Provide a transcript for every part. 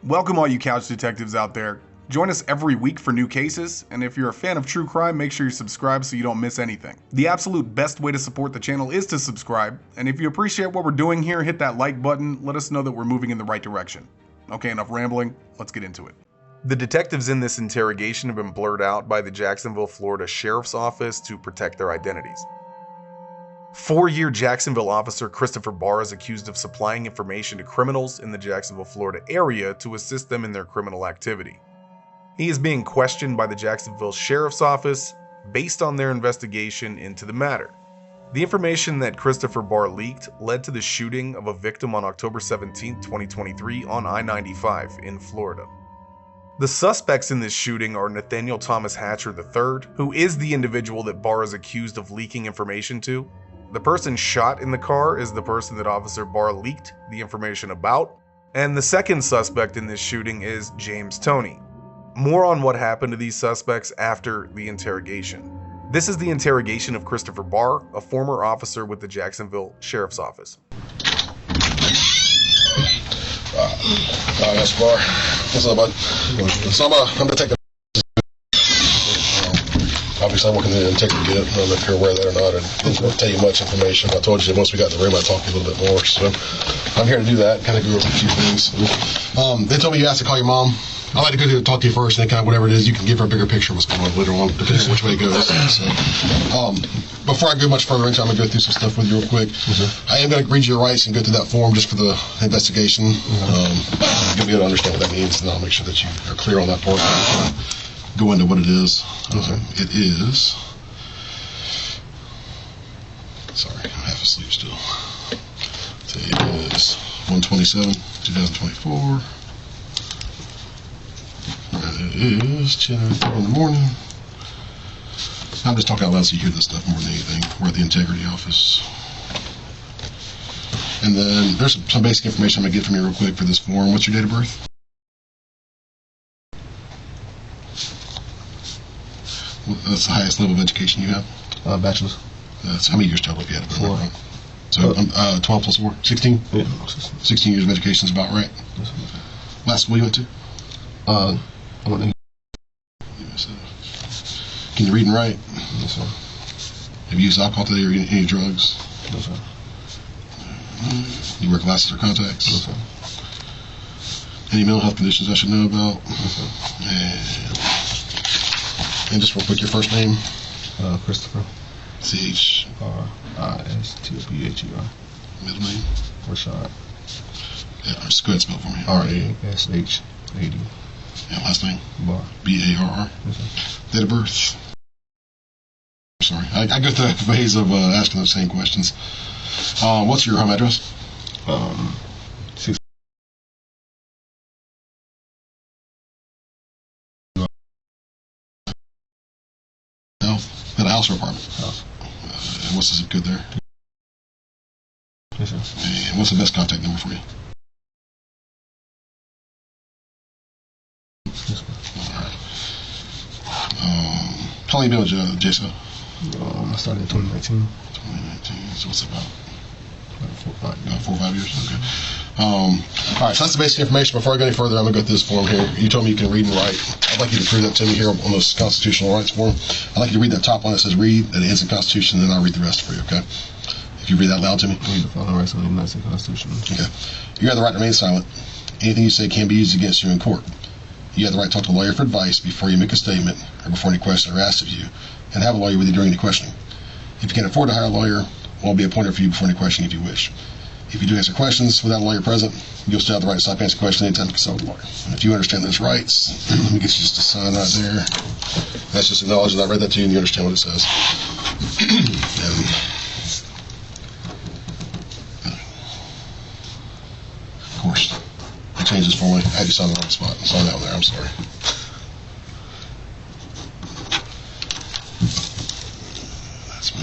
Welcome all you couch detectives out there. Join us every week for new cases, and if you're a fan of true crime, make sure you subscribe so you don't miss anything. The absolute best way to support the channel is to subscribe, and if you appreciate what we're doing here, hit that like button, let us know that we're moving in the right direction. Okay, enough rambling, let's get into it. The detectives in this interrogation have been blurred out by the Jacksonville, Florida Sheriff's Office to protect their identities. Four-year Jacksonville officer Christopher Barr is accused of supplying information to criminals in the Jacksonville, Florida area to assist them in their criminal activity. He is being questioned by the Jacksonville Sheriff's Office based on their investigation into the matter. The information that Christopher Barr leaked led to the shooting of a victim on October 17, 2023 on I-95 in Florida. The suspects in this shooting are Nathaniel Thomas Hatcher III, who is the individual that Barr is accused of leaking information to. The person shot in the car is the person that Officer Barr leaked the information about. And the second suspect in this shooting is James Toney. More on what happened to these suspects after the interrogation. This is the interrogation of Christopher Barr, a former officer with the Jacksonville Sheriff's Office. That's Barr. What's up, bud? So I'm detective. Obviously, I'm working in the integrity bit. I don't know if you're aware of that or not. I didn't want to tell you much information. I told you that once we got in the room, I'd talk to you a little bit more. So I'm here to do that, kind of go over a few things. They told me you asked to call your mom. I like to go to talk to you first, and then kind of whatever it is, you can give her a bigger picture of what's going on later on, depending on which way it goes. So, before I go much further into it, I'm going to go through some stuff with you real quick. I am going to read you your rights and go through that form just for the investigation. You'll be able to understand what that means, and I'll make sure that you are clear on that part. Go into what it is. It is. Sorry, I'm half asleep still. It is 1/27, 2024. It is 10:04 in the morning. I'm just talking out loud so you hear this stuff more than anything. We're at the integrity office. And then there's some basic information I'm going to get from you real quick for this form. What's your date of birth? That's the highest level of education you have? Bachelor's. That's how many years total if you had it? 4. So 12 plus 4? 16? Yeah. 16 years of education is about right. Last school you went to? I went to. Can you read and write? Yes, sir. Have you used alcohol today or any drugs? No, sir. You wear glasses or contacts? No, sir. Any mental health conditions I should know about? No, sir. And just real quick, your first name? Christopher. C-H-R-I-S-T-O-P-H-E-R. Middle name? Rashad. Yeah, just go ahead and spell it for me. R-A-S-H-A-D. Yeah, last name? Barr. B-A-R-R. Yes, sir. Date of birth? Sorry, I go through that phase of asking those same questions. What's your home address? 6. Is that a house or apartment? House. And what's the zip code there? Yes, sir. And what's the best contact number for you? Yes, sir. Alright. How long have you been with JSO? I started in 2019. 2019, so what's it about? About 4 or 5 years? Okay. Alright, so that's the basic information. Before I go any further, I'm going to go through this form here. You told me you can read and write. I'd like you to prove that to me here on this constitutional rights form. I'd like you to read that top line that says read, and it ends in Constitution, and then I'll read the rest for you, okay? If you read that loud to me. read the following rights of the United States Constitution. Okay. You have the right to remain silent. Anything you say can be used against you in court. You have the right to talk to a lawyer for advice before you make a statement or before any questions are asked of you, and have a lawyer with you during any questioning. If you can't afford to hire a lawyer, we'll be appointed for you before any questioning if you wish. If you do answer questions without a lawyer present, you'll still have the right to stop answering questions anytime to consult a lawyer. And if you understand those rights, let me get you just a sign right there. That's just acknowledging that I read that to you and you understand what it says. Of course, I changed this for me. I had you sign the wrong spot. Sign that one there. I'm sorry. That's me.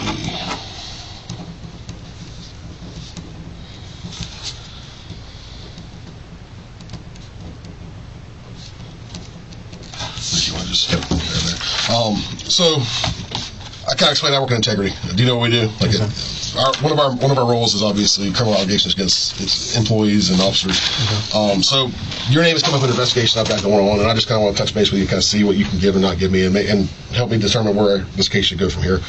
So I kind of explained I work in integrity. Do you know what we do? Like, yes, one of our roles is obviously criminal allegations against its employees and officers. So your name has come up in an investigation I've got going on, and I just kind of want to touch base with you, kind of see what you can give and not give me, and help me determine where this case should go from here.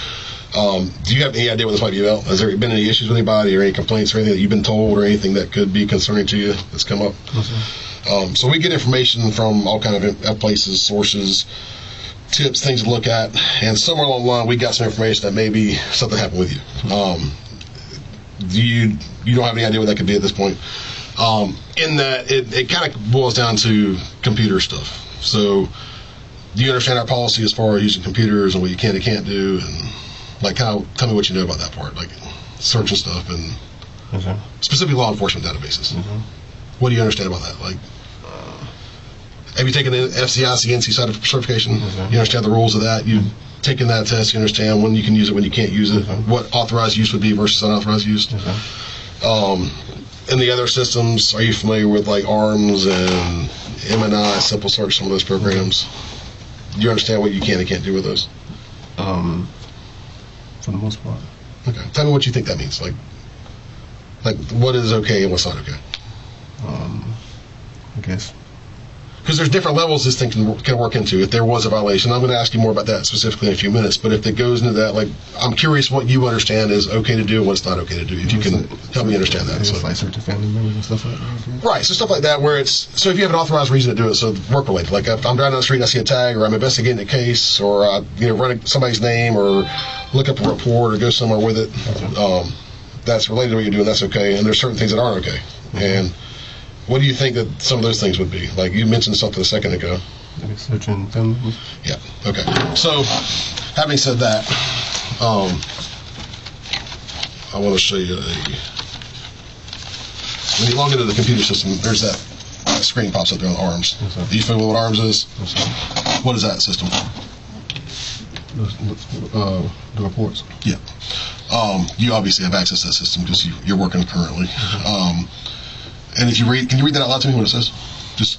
Do you have any idea what this might be about? Has there been any issues with anybody, or any complaints, or anything that you've been told, or anything that could be concerning to you that's come up? So we get information from all kind of places, sources, tips, things to look at, and somewhere along the line we got some information that maybe something happened with you. You don't have any idea what that could be at this point. In that it kind of boils down to computer stuff. So do you understand our policy as far as using computers and what you can and can't do, and like kind of tell me what you know about that part, like search and stuff, and specifically law enforcement databases. What do you understand about that? Like, have you taken the FCIC NC certification? You understand the rules of that? You've taken that test. You understand when you can use it, when you can't use it, what authorized use would be versus unauthorized use. In the other systems, are you familiar with like ARMS and MNI, Simple Search, some of those programs? Do you understand what you can and can't do with those? For the most part. Okay. Tell me what you think that means. Like what is okay and what's not okay? I guess. Because there's different levels this thing can work into. If there was a violation, I'm going to ask you more about that specifically in a few minutes. But if it goes into that, like, I'm curious what you understand is okay to do and what's not okay to do. If you can help me understand that. So like certain family members and stuff like that. Right. So stuff like that where it's, so if you have an authorized reason to do it, so work related, like if I'm driving down the street and I see a tag, or I'm investigating a case, or running somebody's name, or look up a report, or go somewhere with it, that's related to what you're doing. That's okay. And there's certain things that aren't okay. And what do you think that some of those things would be? Like you mentioned something a second ago. Like searching families. Yeah. Okay. So, having said that, I want to show you when you log into the computer system, there's that screen pops up there on ARMS. Are you familiar with what ARMS is? What is that system? The reports. Yeah. You obviously have access to that system because you're working currently. And if you read, can you read that out loud to me what it says? Just.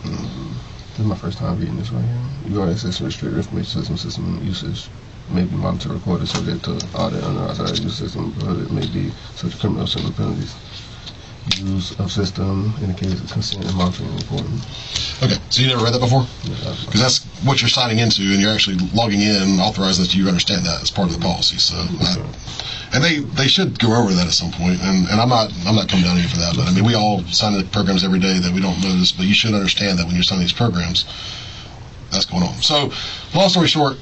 This is my first time reading this right here. You are access to restricted information system usage may be monitored or recorded subject to audit under authorized use system, but it may be subject to criminal civil penalties. Use of system indicates consent and monitoring important. Okay, so you never read that before? Because that's what you're signing into, and you're actually logging in, authorizing that you understand that as part of the policy. So, and they should go over that at some point. And I'm not coming down here for that. But I mean, we all sign the programs every day that we don't notice. But you should understand that when you're signing these programs, that's going on. So, long story short,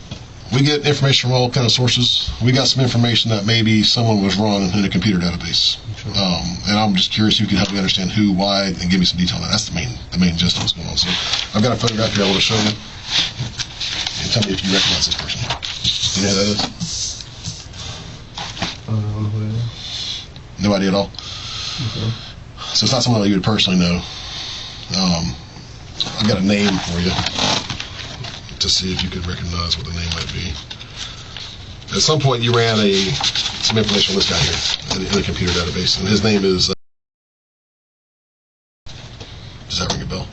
we get information from all kind of sources. We got some information that maybe someone was wrong in a computer database. And I'm just curious if you can help me understand who, why, and give me some detail on that. That's the main gist of what's going on. So I've got a photograph here I want to show you. And tell me if you recognize this person. You know who that is? I don't know who that is. Nobody at all? Okay. So it's not someone that you would personally know. I've got a name for you to see if you could recognize what the name might be. At some point you ran some information on this guy here in the computer database, and his name is does that ring a bell?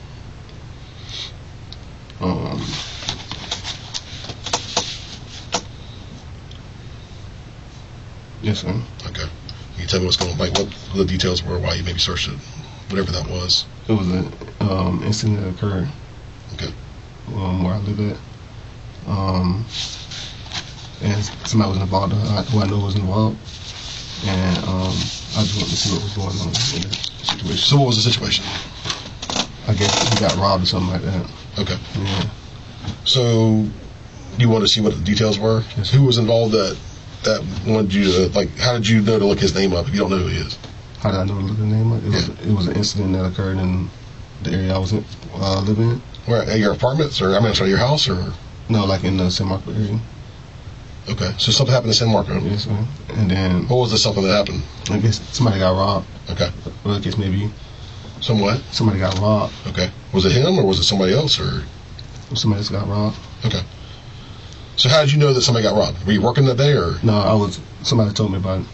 Yes, sir. Okay. Can you tell me what's going on? Like what the details were, why you maybe searched it, whatever that was? It was an incident that occurred. Okay. Where I live at. And somebody was involved who I know was involved. And I just wanted to see what was going on in that situation. So what was the situation? I guess he got robbed or something like that. Okay. Yeah. So you want to see what the details were? Yes. Who was involved that wanted you to, like, how did you know to look his name up if you don't know who he is? How did I know to look his name up? It was an incident that occurred in the area I was living in. Where, at your apartments, or, I mean, sorry, your house, or? No, like in the San Marco area. Okay, so something happened in San Marco. Yes, sir. And then... What was the something that happened? I guess somebody got robbed. Okay. Well, I guess maybe... Somewhat? Somebody got robbed. Okay. Was it him, or was it somebody else, or? Somebody else got robbed. Okay. So how did you know that somebody got robbed? Were you working that day, or? No, somebody told me about it.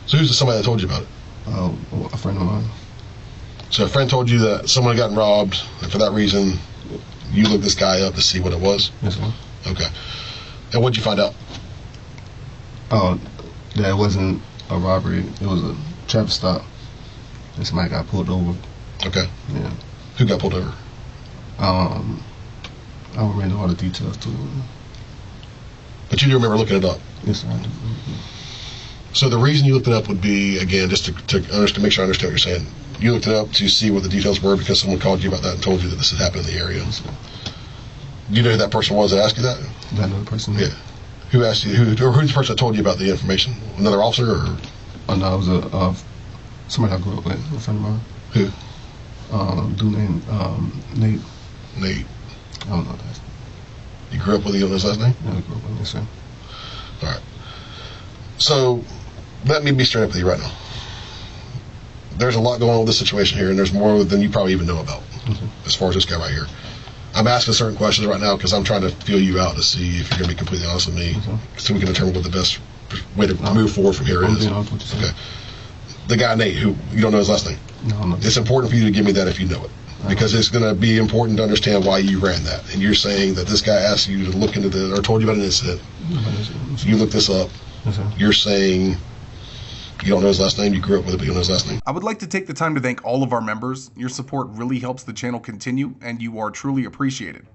So who's the somebody that told you about it? A friend of mine. So a friend told you that someone got robbed, and for that reason, you looked this guy up to see what it was? Yes, sir. Okay. And what'd you find out? that it wasn't a robbery. It was a traffic stop, and somebody got pulled over. Okay. Yeah. Who got pulled over? I don't remember all the details to it. But you do remember looking it up? Yes, I do. So the reason you looked it up would be, again, just to make sure I understand what you're saying. You looked it up to see what the details were because someone called you about that and told you that this had happened in the area. Yes, Do you know who that person was that asked you that? that another person? Yeah. Who asked you? Who's the person that told you about the information? Another officer or? Oh, no, it was somebody I grew up with, a friend of mine. Who? Dude named Nate. Nate. I don't know that. You grew up with him, you know his last name? Yeah, I grew up with him, yes, sir. All right. So let me be straight up with you right now. There's a lot going on with this situation here, and there's more than you probably even know about as far as this guy right here. I'm asking certain questions right now because I'm trying to feel you out to see if you're going to be completely honest with me so we can determine what the best way to move forward from here is. Being honest with you, Okay. The guy, Nate, who you don't know his last name. No. It's important for you to give me that if you know it. Because it's going to be important to understand why you ran that. And you're saying that this guy asked you to look into this, or told you about an incident. You looked this up. Yes, sir. You're saying you don't know his last name. You grew up with it, but you don't know his last name. I would like to take the time to thank all of our members. Your support really helps the channel continue, and you are truly appreciated.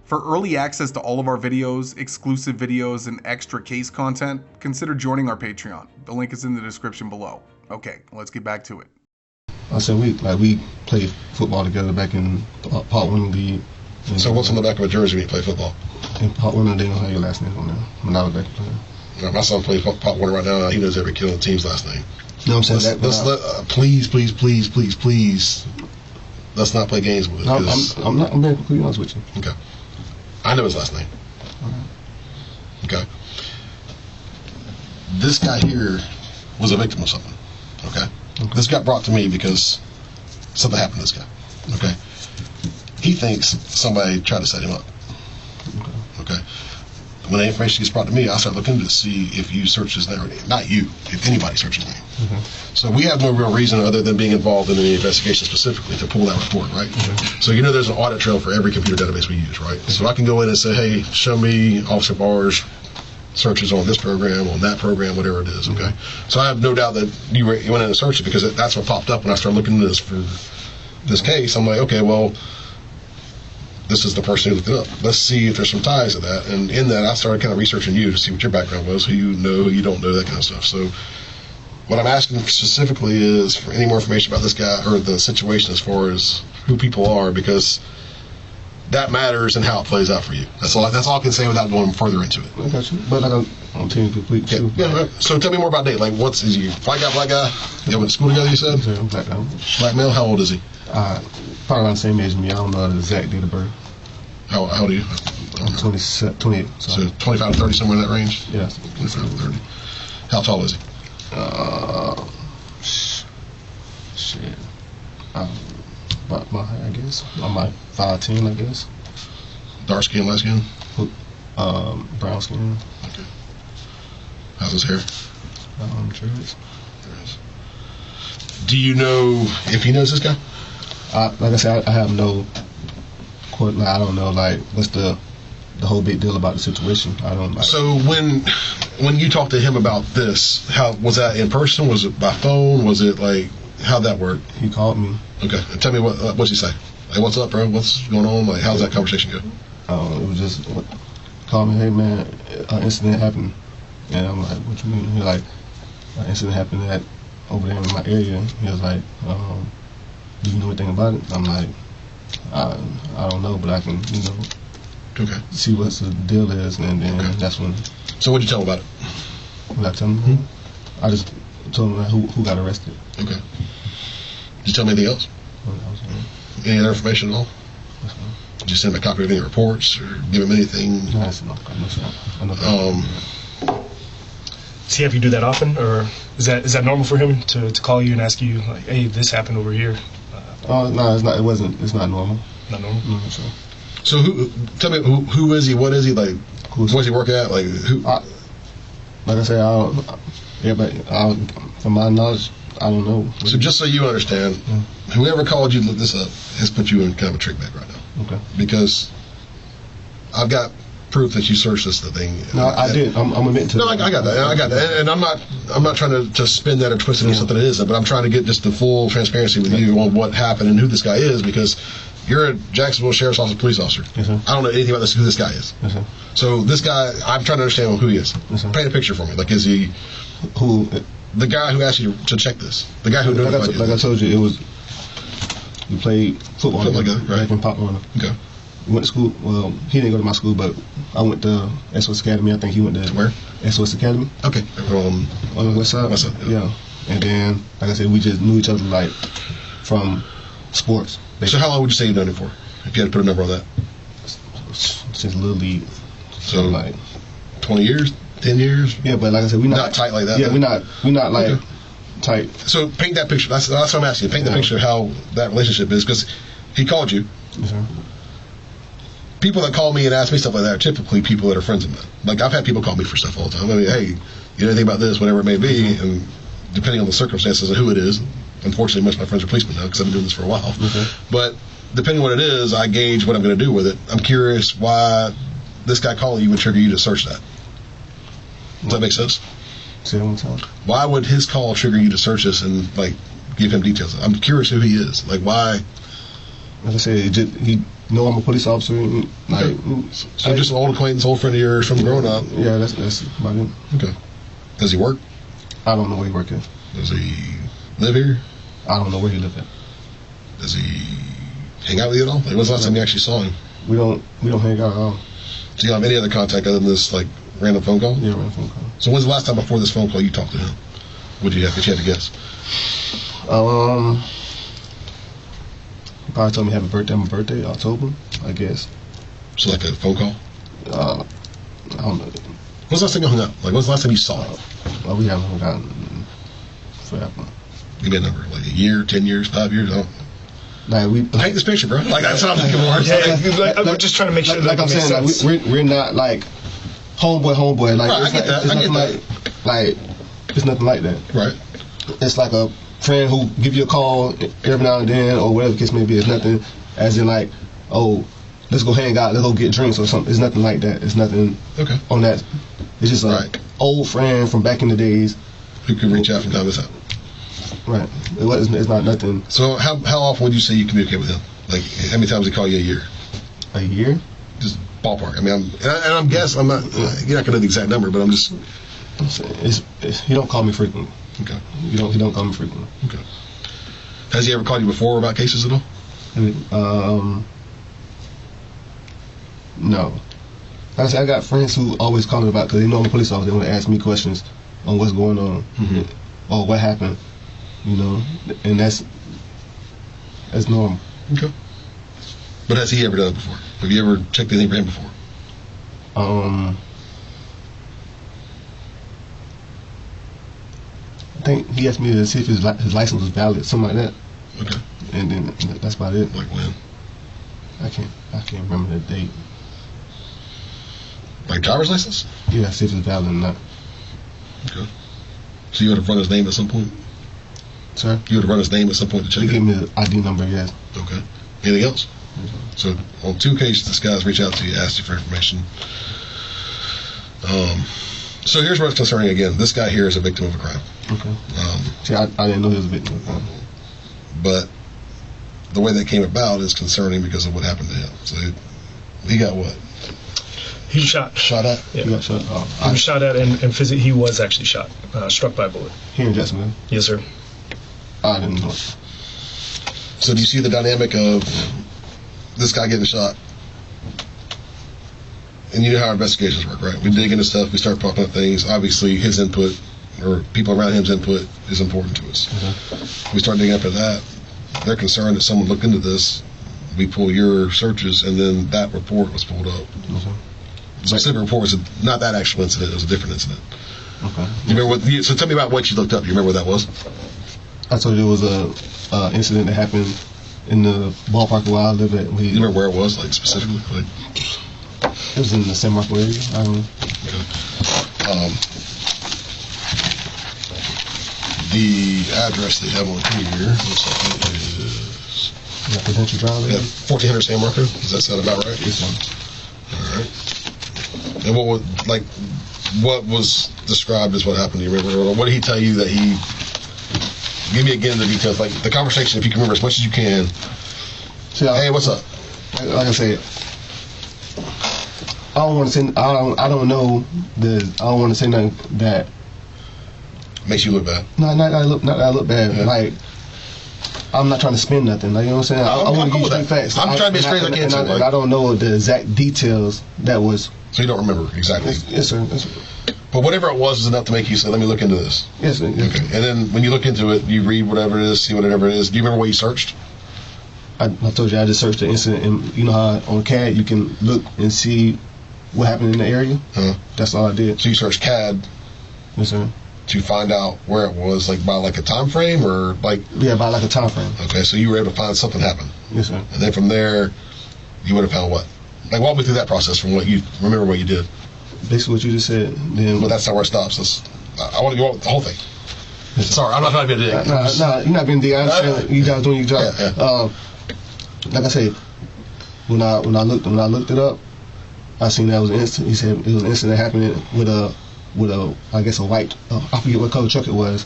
For early access to all of our videos, exclusive videos, and extra case content, consider joining our Patreon. The link is in the description below. Okay, let's get back to it. I said we played football together back in Part 1 League. So what's on the back of a jersey when you play football? In Part 1, they don't have your last name on there. When I was back playing. Now, my son plays Pop Warner right now. He knows every kid on the team's last name. You know what I'm saying? Please, let's not play games with it. No, I'm being completely honest with you. Okay. I know his last name. Okay. This guy here was a victim of something. Okay. This got brought to me because something happened to this guy. Okay. He thinks somebody tried to set him up. Okay. When the information gets brought to me, I start looking to see if you search his name. Not you, if anybody searches his name. So we have no real reason other than being involved in any investigation specifically to pull that report, right? So you know there's an audit trail for every computer database we use, right? So I can go in and say, hey, show me Officer Barr's searches on this program, on that program, whatever it is, okay? So I have no doubt that you went in and searched it because that's what popped up when I started looking into this for this case. I'm like, okay, well, this is the person who looked it up. Let's see if there's some ties to that. And in that, I started kind of researching you to see what your background was, who you know, who you don't know, that kind of stuff. So what I'm asking specifically is for any more information about this guy or the situation as far as who people are, because that matters and how it plays out for you. That's all I can say without going further into it. I got you. But I'm telling you complete truth. Yeah, right. So tell me more about Nate. Like, is he white guy, black guy? You went to school together, you said? Yeah, black guy. Black male? How old is he? Probably around the same age as me. I don't know the exact date of birth. How old are you? I'm 28. So 25 to 30, somewhere in that range? Yeah. 25 to 30. How tall is he? Shit. About my height, I guess. I'm like 5'10", I guess. Dark skin, light skin? Brown skin. Okay. How's his hair? Dreads. Do you know if he knows this guy? Like I said, I have no. I don't know. Like, what's the whole big deal about the situation? I don't. So when you talked to him about this, how was that in person? Was it by phone? Was it like how'd that work? He called me. Okay, and tell me what'd he say? Like, what's up, bro? What's going on? Like, how's that conversation go? It was just call me. Hey man, an incident happened, and I'm like, what you mean? He like, an incident happened over there in my area. He was like, do you know anything about it? I'm like, I don't know, but I can, okay, see what the deal is, and then that's when. So what'd you tell him about it? What I tell him? I just told him who got arrested. Okay. Did you tell me anything else? Any other information at all? Did you send him a copy of any reports or give him anything? No, I said no. See, have you do that often, or is that normal for him to call you and ask you like, hey, this happened over here? No, it's not. It wasn't. It's not normal. Not normal. No, so tell me who is he? What is he like? Where does he work at? Like who? Like I said, everybody. From my knowledge, I don't know. So just so you understand, whoever called you to look this up has put you in kind of a trick bag right now. Okay. Because I've got proof that you searched this thing. No, I did. I'm admitting to No, that. I got that. I got that. And I'm not trying to spin that or twist it into something it isn't, but I'm trying to get just the full transparency with you on what happened and who this guy is, because you're a Jacksonville Sheriff's Office police officer. Yes, sir. I don't know anything about who this guy is. Yes, sir. So this guy, I'm trying to understand who he is. Yes, sir. Paint a picture for me. Like, is he Who? the guy who asked you to check this? The guy who notified you? Like I told you, it was. We played football together, right? back in Pop Warner. Okay. We went to school. Well, he didn't go to my school, but I went to SOS Academy. I think he went to Where? SOS Academy Okay. on the west side. West side, yeah. And then, like I said, we just knew each other like from sports. So how long would you say you've known him for? If you had to put a number on that. Since Little League. So like 20 years? 10 years? Yeah, but like I said, we're Not tight like that, Yeah, though? we're not like Okay. tight. So paint that picture. That's what I'm asking. Paint the picture of how that relationship is, because he called you. Yes, sir. People that call me and ask me stuff like that are typically people that are friends of mine. Like, I've had people call me for stuff all the time. I mean, hey, you know anything about this, whatever it may be, and depending on the circumstances and who it is, unfortunately, most of my friends are policemen now because I've been doing this for a while. Okay. But depending on what it is, I gauge what I'm going to do with it. I'm curious why this guy calling you would trigger you to search that. Does that make sense? Say that one time. Why would his call trigger you to search this and, like, give him details? I'm curious who he is. Like, why? Like I said, he know I'm a police officer. And, like, So just an old acquaintance, old friend of yours from growing up. Yeah, that's about it. Okay. Does he work? I don't know where he work at. Does he live here? I don't know where he live at. Does he hang out with you at all? Like, when's the last time you actually saw him? We don't hang out at all. Do you have any other contact other than this, like, random phone call? Yeah, random phone call. So when's the last time before this phone call you talked to him? What did you have? If you had to guess. He probably told me happy birthday on my birthday, October, I guess. So like a phone call? I don't know. When's the last time you hung up? Like, when's the last time you saw him? Well, we haven't hung out forever. Give me a number. Like a year, 10 years, 5 years? I don't know. Like we Paint this picture, bro. Like, that's what I'm thinking more. I'm just trying to make sure like that I'm makes saying, sense. like we're not like homeboy. Like Right, it's I get like, that. it's I get nothing that. like it's nothing like that. Right. It's like a friend who give you a call every now and then or whatever the case may be. It's nothing as in like, oh, let's go hang out, let's go get drinks or something. It's nothing like that. It's nothing Okay. on that. It's just a Right. old friend from back in the days. Who could reach out from time to time? Right. It's not nothing. So how often would you say you communicate with him? Like, how many times did he call you a year? A year? Just ballpark. I mean, I'm guessing. I'm not. You're not gonna know the exact number, but I'm just. He don't call me frequently. Okay. He don't call me frequently. Okay. Has he ever called you before about cases at all? No. Like I said, I got friends who always call me about because they know I'm a police officer. They want to ask me questions on what's going on or what happened, you know, and that's normal. Okay. But has he ever done it before? Have you ever checked anything for him before? I think he asked me to see if his license was valid, something like that. Okay. And then that's about it. Like when? I can't remember the date. Like driver's license? Yeah, see if it's valid or not. Okay. So you would have run his name at some point? Sir? You would have run his name at some point to check He it? gave me the ID number, yes. Okay. Anything else? So on 2 occasions, this guy's reached out to you, asked you for information. So here's what's concerning again. This guy here is a victim of a crime. Okay. See, I didn't know he was a victim of a crime. But the way that came about is concerning because of what happened to him. So he got what? He was shot. Shot at? Yeah. He got shot. He was shot at, and physically he was actually shot, struck by a bullet. Here in Jacksonville. Yes, sir. I didn't know. So do you see the dynamic of this guy getting shot? And you know how our investigations work, right? We dig into stuff, we start popping up things. Obviously, his input or people around him's input is important to us. We start digging up at that. They're concerned that someone looked into this. We pull your searches, and then that report was pulled up. The specific report was not that actual incident; it was a different incident. Okay. You remember what? So tell me about what you looked up. You remember what that was? I told you it was a incident that happened in the ballpark where I live at. You remember where it was, like specifically? Like, it was in the San Marco area. the address they have on here. Looks like it is. Potential drive. Yeah, 1400 San Marco. Does that sound about right? Yes, sir. All right. And what was described as what happened? Do you remember? Or what did he tell you that he? Give me again the details, like the conversation, if you can remember as much as you can. See, hey, what's up? Like I said, I don't want to say. I don't know I don't want to say nothing that makes you look bad. No, not that I look bad. Yeah. Like, I'm not trying to spin nothing. Like, you know what I'm saying? I want to give you straight facts. I'm trying to be straight like I can. I don't know the exact details that was. So you don't remember exactly? Yes, sir. Yes, sir. But whatever it was enough to make you say, "Let me look into this." Yes, sir. Yes, okay. And then when you look into it, you read whatever it is, see whatever it is. Do you remember what you searched? I told you I just searched the incident, and you know how on CAD you can look and see what happened in the area. That's all I did. So you searched CAD. Yes, sir. To find out where it was, like by like a time frame or like. Yeah, by like a time frame. Okay, so you were able to find something happened. Yes, sir. And then from there, you would have found what? Like walk me through that process from what you remember what you did. Basically, what you just said. Then. Well, that's not where it stops. I want to go on with the whole thing. Sorry, I'm not trying to be a dick. No, you're not being a dick. I understand you guys doing your job. Yeah. Like I said, when I looked it up, I seen that it was an incident. He said it was an incident happening with a I guess a white. I forget what color truck it was.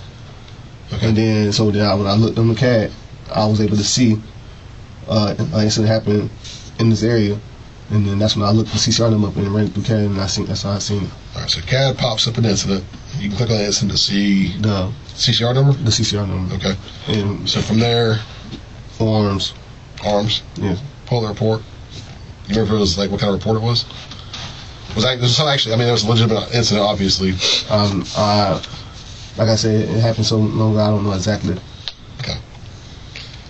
Okay. And then when I looked on the CAD, I was able to see an incident happening in this area. And then that's when I looked the CCR number up and ran through CAD, and that's how I seen it. All right, so CAD pops up an incident. You can click on the incident to see the CCR number? The CCR number. Okay. And so from there... Arms. Yeah. Pull the report. You remember if it was, like, what kind of report it was? There was a legitimate incident, obviously. Like I said, it happened so long ago, I don't know exactly. Okay.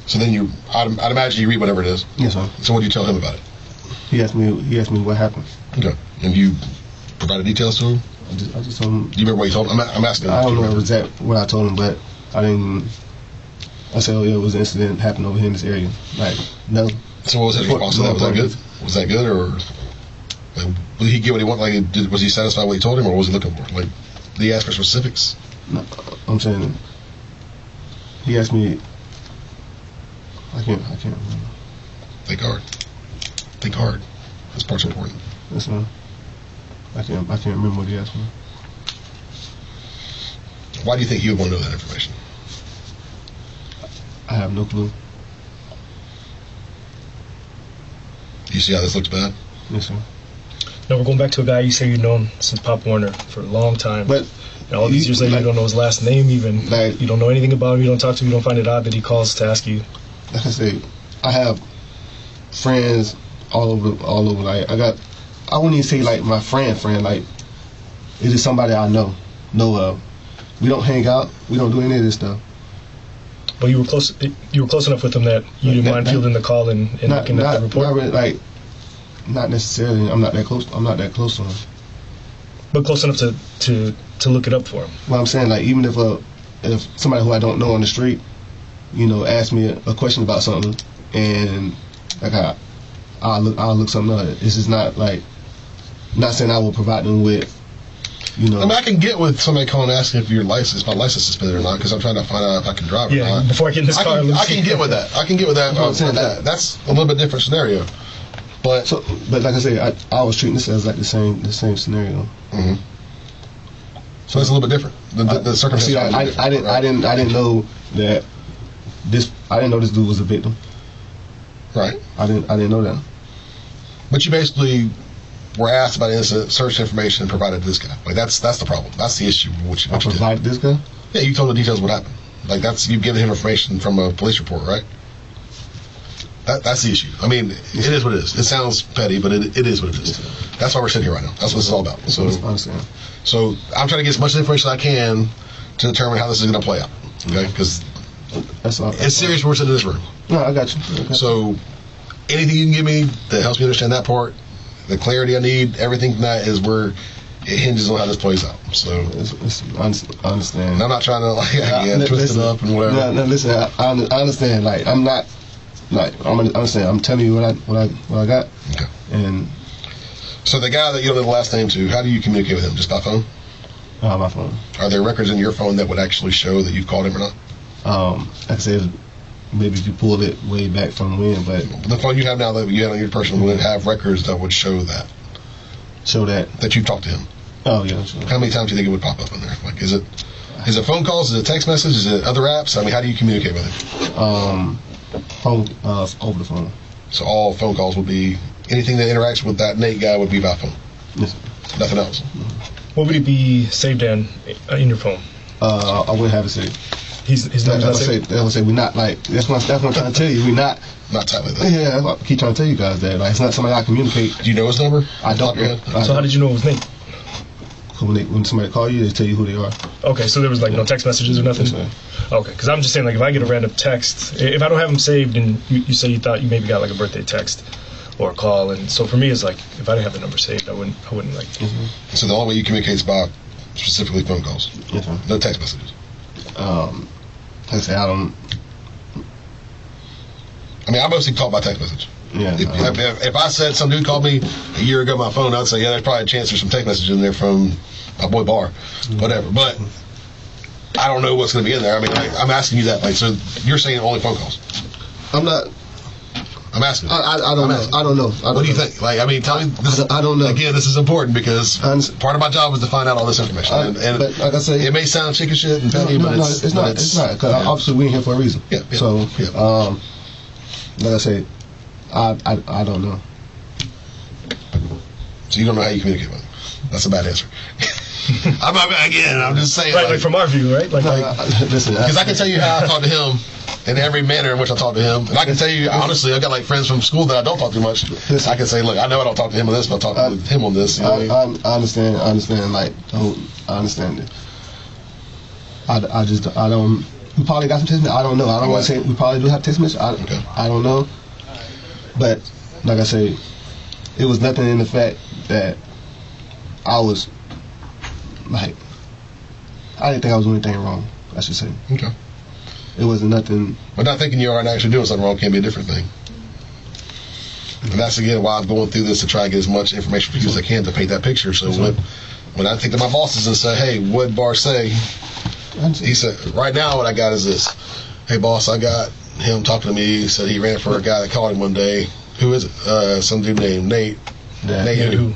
So then I'd imagine you read whatever it is. Yes, sir. So what do you tell him about it? He asked me what happened. Okay. And you provided details to him? I just told him. Do you remember what you told him? I'm asking. I don't know exactly what I told him, but I didn't. I said, it was an incident happened over here in this area. Like, no. So what was his response to that? Was that good? Was that good, or like, did he get what he wanted? Like, was he satisfied with what he told him, or what was he looking for? Like, did he ask for specifics? No, I'm saying he asked me. I can't remember. Think hard. Think hard. This part's important. Yes, sir. I can't remember what he asked me. Why do you think he would want to know that information? I have no clue. You see how this looks bad? Yes, sir. Now we're going back to a guy you say you've known since Pop Warner for a long time. But all these years later, you don't know his last name even. Like, you don't know anything about him. You don't talk to him. You don't find it odd that he calls to ask you. Like I say, I have friends all over. Like I wouldn't even say like my friend. Like, it is somebody I know of. We don't hang out. We don't do any of this stuff. But you were close enough with him that you didn't mind fielding the call and looking at the report. Not really, like, not necessarily. I'm not that close to him. But close enough to look it up for him. Well, I'm saying, like, even if somebody who I don't know on the street, asks me a question about something, and like I'll look something up. It's just not like, not saying I will provide them with. I mean, I can get with somebody calling asking if my license is suspended or not, because I'm trying to find out if I can drive or not. Yeah, before I get in this car. I can get with that. That's a little bit different scenario. But like I say, I was treating this as like the same scenario. Mm-hmm. So it's a little bit different. The circumstances. I didn't know that this. I didn't know this dude was a victim. Right. I didn't know that. But you basically were asked about incident, search information, and provided this guy. Like that's the problem. That's the issue. What you provided this guy? Yeah, you told the details of what happened. Like you've given him information from a police report, right? That's the issue. I mean, it is what it is. It sounds petty, but it is what it is. That's why we're sitting here right now. That's what this is all about. So, I understand. So I'm trying to get as much information as I can to determine how this is going to play out. Okay? Because it's serious when we're sitting in this room. No, I got you. So anything you can give me that helps me understand that part, the clarity I need, everything from that is where it hinges on how this plays out. So I understand. And I'm not trying to twist it up and whatever. No, listen, I understand. Like, I'm not. Like, I'm understand. I'm telling you what I got. Okay. And so the guy that you don't know the last name to, how do you communicate with him? Just by phone? My phone. Are there records in your phone that would actually show that you've called him or not? Like I said, maybe if you pulled it way back from when, but The phone you have now that you have on your personal would have records that would show that you've talked to him. Oh yeah. Sure. How many times do you think it would pop up in there? Like, is it phone calls? Is it text message? Is it other apps? I mean, how do you communicate with him? Phone over the phone. So all phone calls would be anything that interacts with that Nate guy would be by phone. Yes. Nothing else. What would it be saved in your phone? I wouldn't have it saved. His number's not saved? That's what I say. We're not like. That's what I'm trying to tell you. We're not. Not tight like that. Yeah, I keep trying to tell you guys that. Like, it's not somebody I communicate. Do you know his number? I don't. So how did you know it was Nate? When somebody call you, they tell you who they are. Okay, so there was like no text messages or nothing? Yes, Okay, because I'm just saying, like, if I get a random text, if I don't have them saved and you say you thought you maybe got like a birthday text or a call, and so for me it's like, if I didn't have the number saved, I wouldn't like. So the only way you communicate is by specifically phone calls. Yes, sir. No text messages. Like I say, I don't. I mean, I mostly talk by text message. Yeah. If I said some dude called me a year ago on my phone, I'd say, yeah, there's probably a chance there's some text messages in there from my boy Barr, whatever. But I don't know what's going to be in there. I mean, I'm asking you that. Like, so you're saying only phone calls? I'm not. I'm asking. I don't know. I don't know. What do you think? Like, I mean, tell me. I don't know. Again, this is important because part of my job is to find out all this information. But like I say, it may sound chicken shit and petty, but it's not. It's not. Because obviously we're in here for a reason. Yeah. So, like I say, I don't know. So you don't know how you communicate with him? That's a bad answer. I'm just saying. Right, like from our view, right? Listen, because I can tell you how I talk to him in every manner in which I talk to him. And I can tell you, honestly, I got like friends from school that I don't talk to much. I can say, look, I know I don't talk to him on this, but I talk to him on this. You know what I mean? I understand. I understand. Like, I understand it. I don't. We probably got some text messages. I don't know. I don't want to say we probably do have text messages. I don't know. But like I say, it was nothing in the fact that I was like, I didn't think I was doing anything wrong, I should say. Okay. It wasn't nothing. But not thinking you are and actually doing something wrong can be a different thing. And that's again why I'm going through this, to try and get as much information for you as I can to paint that picture. So when I think to my bosses and say, hey, what'd Barr say? He said, right now what I got is this. Hey boss, I got him talking to me. He said he ran for a guy that called him one day. Who is it? Some dude named Nate. Yeah. Nate who?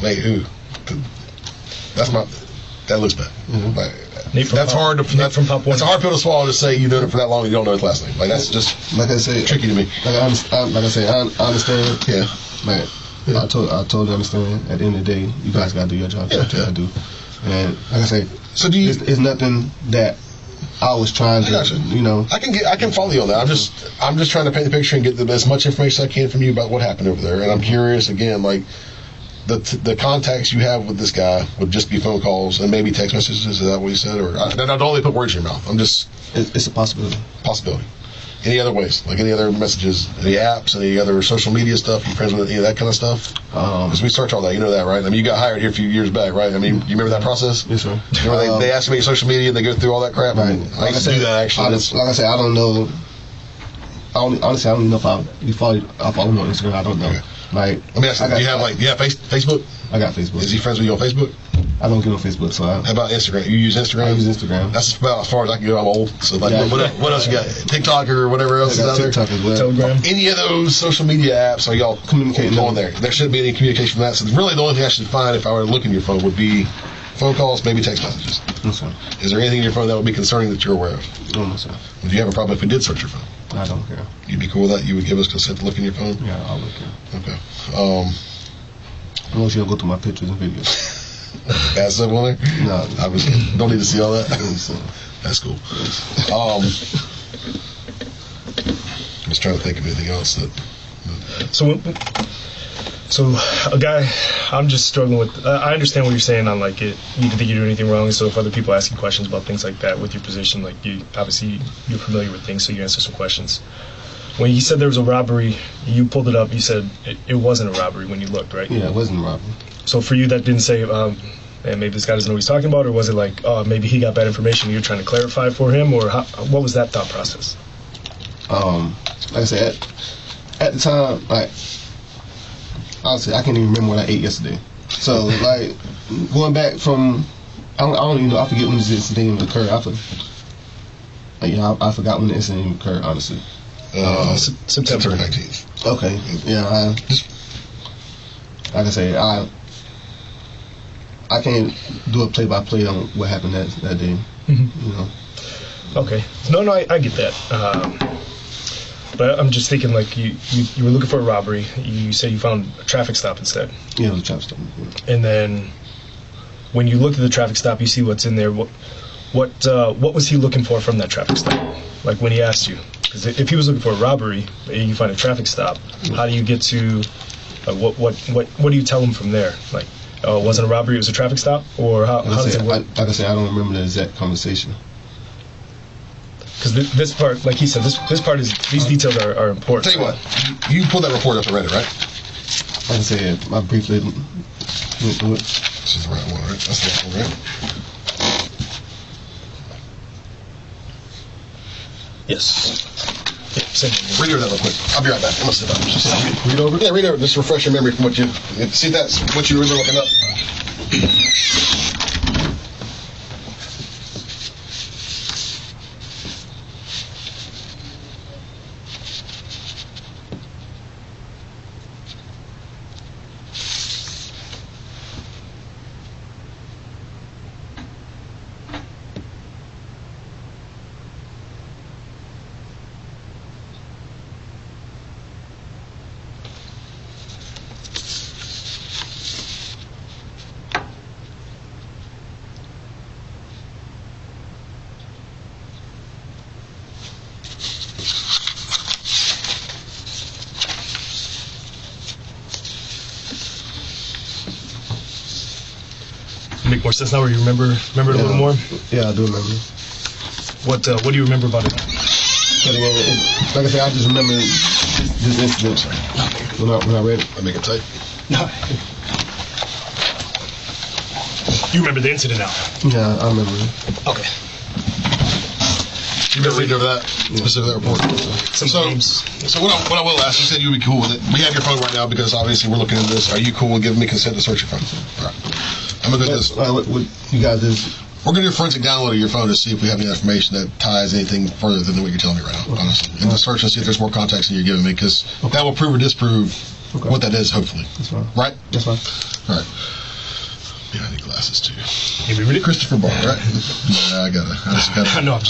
Nate who? That looks bad. Mm-hmm. That's hard to. That's a hard pill to swallow to say you've known it for that long and you don't know his last name. Like, that's just like I say, tricky to me. Like I understand. Yeah. Like I totally understand. At the end of the day, you guys gotta do your job. Yeah. I do. And like I say, so do you? It's nothing that I was trying to. You know. I can follow you on that. I'm just trying to paint the picture and get as much information as I can from you about what happened over there. And I'm curious again, like. The contacts you have with this guy would just be phone calls and maybe text messages. Is that what you said? Or I don't only put words in your mouth. It's a possibility. Any other ways? Like any other messages, any apps, any other social media stuff? You friends with any of that kind of stuff? Because we search all that. You know that, right? I mean, you got hired here a few years back, right? I mean, you remember that process? Yes, sir. Remember they ask me your social media and they go through all that crap? Right. I used to do that actually. Like I said, I don't know. Honestly, I don't even know if I follow me on Instagram. I don't know. Okay. Like, let me ask you, do you have Facebook? I got Facebook. Is he friends with you on Facebook? I don't get on Facebook, so how about Instagram? You use Instagram? I use Instagram. That's about as far as I can go. I'm old. So like, what else you got? TikTok or whatever else is out there? TikTok as well. Telegram. Any of those social media apps, are y'all communicating on there? There shouldn't be any communication from that. So really the only thing I should find if I were to look in your phone would be phone calls, maybe text messages. Yes, sir. Is there anything in your phone that would be concerning that you're aware of? No, no, sir. Would you have a problem if we did search your phone? I don't care. You'd be cool with that? You would give us consent to look in your phone? Yeah, I'll look in. Okay. As long as you don't go through my pictures and videos. Bad stuff on there? No. I don't need to see all that? That's cool. I'm just trying to think of anything else that... So a guy, I'm just struggling with. I understand what you're saying on like it. You didn't think you do anything wrong, so if other people ask you questions about things like that with your position, like you're familiar with things, so you answer some questions. When you said there was a robbery, you pulled it up. You said it wasn't a robbery when you looked, right? Yeah, it wasn't a robbery. So for you, that didn't say, and maybe this guy doesn't know what he's talking about, or was it like, oh, maybe he got bad information, you're trying to clarify for him, or what was that thought process? Like I said, at the time, like. Honestly, I can't even remember what I ate yesterday. So, like, going back from I don't even know. I forget when this incident occurred. I forgot when the incident occurred, honestly. September 19th. Okay. Yeah. Like I say, I can't do a play-by-play on what happened that day. Mm-hmm. You know. Okay. No, I get that. But I'm just thinking, like, you were looking for a robbery. You said you found a traffic stop instead. Yeah, it was a traffic stop. Yeah. And then when you look at the traffic stop, you see what's in there. What was he looking for from that traffic stop? Like when he asked you, because if he was looking for a robbery and you find a traffic stop, how do you get to what do you tell him from there? Like, oh, it wasn't a robbery, it was a traffic stop, or how does it work? Like I said, I don't remember the exact conversation. Because this part, like he said, this part is these details are important. Tell you what, you pulled that report up and read it, right? Like I said, I briefly went through it. This is the right one, right? That's the right one, right? Yes. Yeah, same thing. Read over that real quick. I'll be right back. I'm gonna sit down. Just Read over it? Yeah, read over. Just refresh your memory from what you see. That's what you were looking up. Make more sense now, where you remember it a little more. Yeah, I do remember. What do you remember about it? But again, like I said, I just remember this incident when I read it. I make it tight. You remember the incident now? Yeah, I remember it. Okay. You better read over that specific report. Some names. So what I will ask, you said you would be cool with it. We have your phone right now because obviously we're looking at this. Are you cool with giving me consent to search your phone? All right. I'm gonna do this. What you guys is? We're gonna do a forensic download of your phone to see if we have any information that ties anything further than what you're telling me right now, honestly. And to search and see if there's more context than you're giving me, because that will prove or disprove what that is, hopefully. That's fine. Right? That's fine. All right. Yeah, I need glasses too. Can we read it? Christopher Barr, right? Yeah, I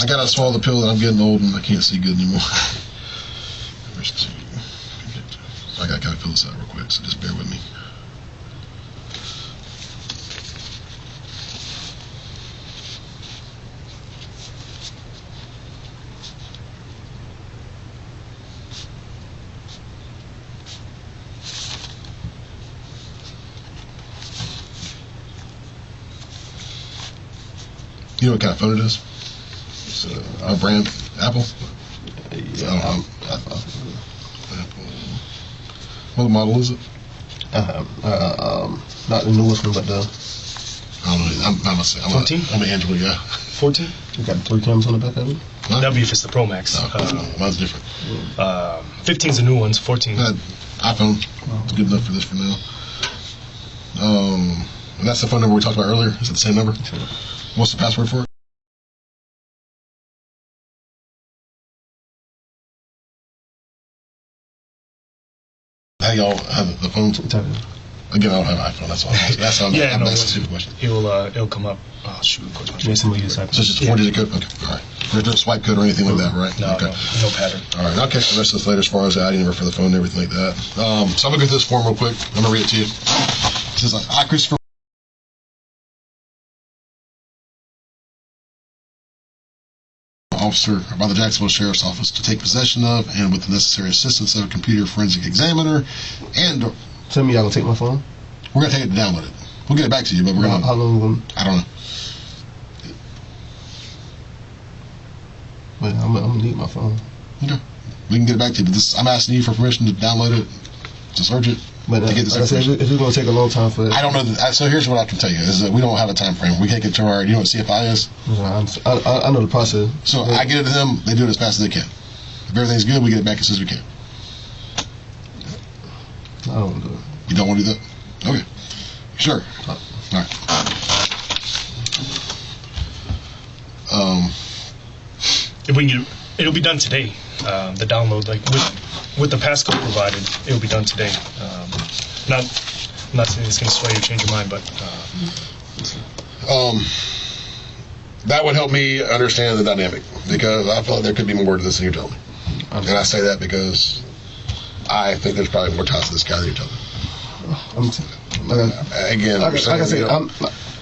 gotta swallow the pill that I'm getting old and I can't see good anymore. I gotta kind of fill this out real quick, so just bear with me. You know what kind of phone it is? It's our brand, Apple. Yeah, Apple. What model is it? not the newest one, but the. I don't know. I'm gonna say 14? I'm an Android guy. 14? You got 3 cameras on the back of it. Huh? That'd be if it's the Pro Max. No, mine's different. 15's the new ones. 14. iPhone. It's good enough for this for now. And that's the phone number we talked about earlier. Is it the same number? Sure. What's the password for it? How y'all have the phone? Again, I don't have an iPhone. That's all. That's all. Yeah, no, that's a stupid question. It'll come up. Oh shoot! Of course, Yeah, somebody use iPhone. So it's just a 4-digit code. Okay, all right. There's no swipe code or anything like that, right? No, okay. no pattern. All right. I'll catch the rest of this later as far as the ID number for the phone and everything like that. So I'm gonna go through this form real quick. I'm gonna read it to you. It says, "I, Christopher." Officer by the Jacksonville Sheriff's Office to take possession of and with the necessary assistance of a computer forensic examiner and Tell me y'all gonna take my phone? we're going to take it to download it. We'll get it back to you, but we're going to... How long will I don't know. I'm gonna need my phone. Okay. We can get it back to you, but I'm asking you for permission to download it, to search it, But to get this like I said, information. if it's gonna take a long time for it, I don't know. So here's what I can tell you, is that we don't have a time frame. We take it to our... You know what CFI is? I know the process. So I get it to them, they do it as fast as they can. If everything's good, we get it back as soon as we can. I don't want to do it. You don't want to do that? Okay. Sure. All right. if we can it'll be done today. The download, like with the passcode provided, it'll be done today. I'm not saying it's going to sway you, change your mind, but that would help me understand the dynamic, because I feel like there could be more to this than you're telling me. And I say that because I think there's probably more ties to this guy than you're telling me. Again, like I say, I'm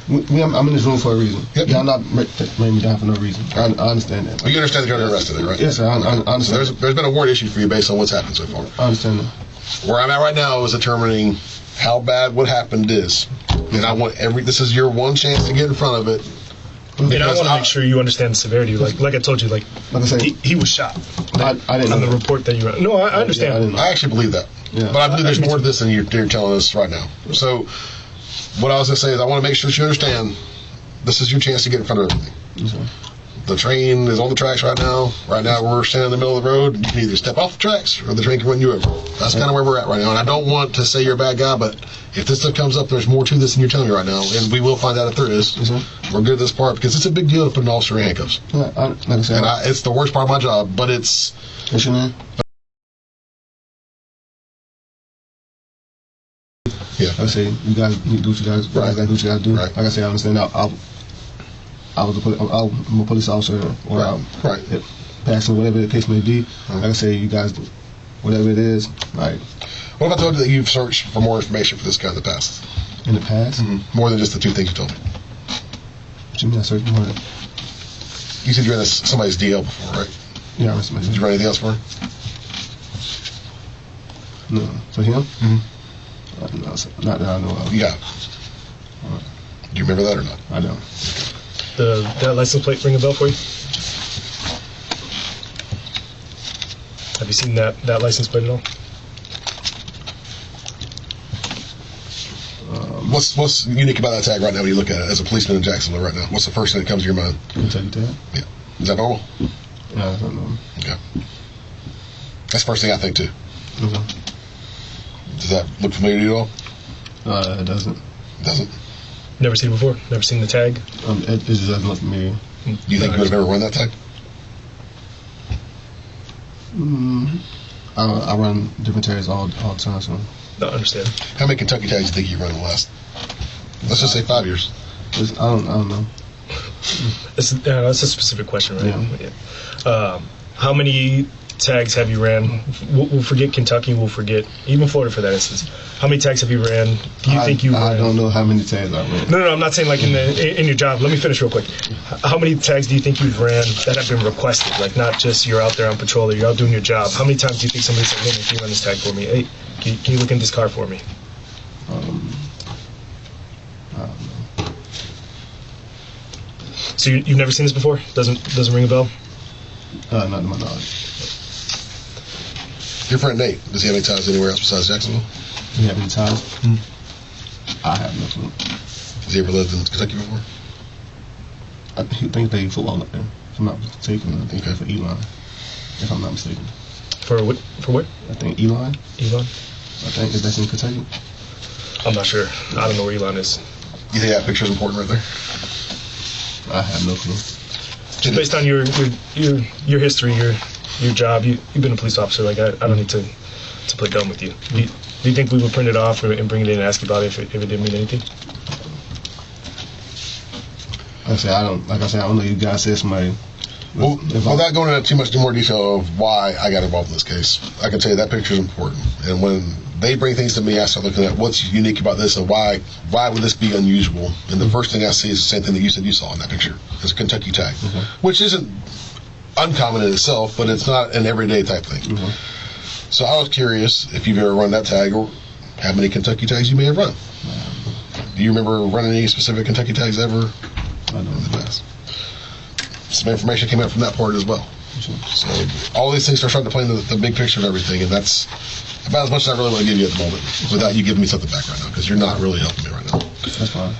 in this room for a reason. Yep. Y'all not bringing me down for no reason. I understand that. Well, you understand that you're under arrest today, right? Yes, sir. I understand. So there's been a warrant issued for you based on what's happened so far. I understand that. Where I'm at right now is determining how bad what happened is, and I want this is your one chance to get in front of it. And I want to make sure you understand the severity. Like I told you, like I said, he was shot. I didn't know on the that. report that you read. No, I understand. Yeah, I actually believe that, Yeah. but I believe there's more to this than you're telling us right now. So what I was going to say is I want to make sure that you understand this is your chance to get in front of everything. Yes, sir. The train is on the tracks right now. Right now we're standing in the middle of the road. You can either step off the tracks or the train can run you over. That's kind of where we're at right now. And I don't want to say you're a bad guy, but if this stuff comes up, there's more to this than you're telling me right now. And we will find out if there is. Yes, sir. We're good at this part because it's a big deal to put an officer in handcuffs. Yeah, like I said, And it's the worst part of my job, but it's... what's your name? Yeah. Like I say, you guys need to do what you guys, Right. you guys do what you guys do. Right. Like I say, I understand. I'm a police officer, or Right. passing whatever the case may be. Like I say, you guys do whatever it is. Like What if I told you that you've searched for more information for this guy in the past? in the past, More than just the two things you told me. what you mean? I searched more. You said you ran somebody's DL before, right? Yeah, I understand. Did you run anything else for him? No, for him. No, sir. Not that I know of. Yeah. Do you remember that or not? I don't. That license plate ring a bell for you? Have you seen that license plate at all? What's unique about that tag right now when you look at it as a policeman in Jacksonville right now? What's the first thing that comes to your mind? Kentucky tag? Yeah. Is that normal? No, I don't know. Okay. That's the first thing I think too. Okay. Does that look familiar to you all? It doesn't. It doesn't. Never seen it before? Never seen the tag? It just doesn't look familiar. Do you think you would have ever run that tag? I run different tags all the time, so No, I understand. How many Kentucky tags do you think you've run in the last, let's just say 5 years? I don't know. That's a specific question, right? Yeah. How many tags have you ran? We'll forget Kentucky. We'll forget even Florida for that instance. How many tags have you ran? Do you think you I ran? don't know how many tags I ran. No, I'm not saying like in your job. Let me finish real quick. How many tags do you think you've ran that have been requested? Like not just you're out there on patrol or you're out doing your job. How many times do you think somebody said, "Hey, can you run this tag for me? Hey, can you look in this car for me?" I don't know. So you've never seen this before? Doesn't ring a bell? Not to my knowledge. Your friend Nate, does he have any ties anywhere else besides Jacksonville? You have any ties? I have no clue. Has he ever lived in Kentucky before? I think they play football up there. If I'm not mistaken, I think Okay. for Elon. If I'm not mistaken. For what? For what? I think Elon. Elon? I think that's in Kentucky. I'm not sure. I don't know where Elon is. You think that picture's important right there? I have no clue. Just based on your history, your job, you've been a police officer. Like I don't need to play dumb with you. Do you think we would print it off and bring it in and ask you about it if it didn't mean anything? Like I said, I don't know. You guys said somebody. Well, without going into too much more detail of why I got involved in this case, I can tell you that picture is important. And when they bring things to me, I start looking at what's unique about this and why would this be unusual. And the first thing I see is the same thing that you said you saw in that picture. It's a Kentucky tag, which isn't uncommon in itself, but it's not an everyday type thing. So I was curious if you've ever run that tag or how many Kentucky tags you may have run. Do you remember running any specific Kentucky tags ever? I don't In the know. past? Some information came out from that part as well. So all these things are starting to play into the big picture of everything, and that's about as much as I really want to give you at the moment without you giving me something back right now, because you're not really helping me right now. That's fine.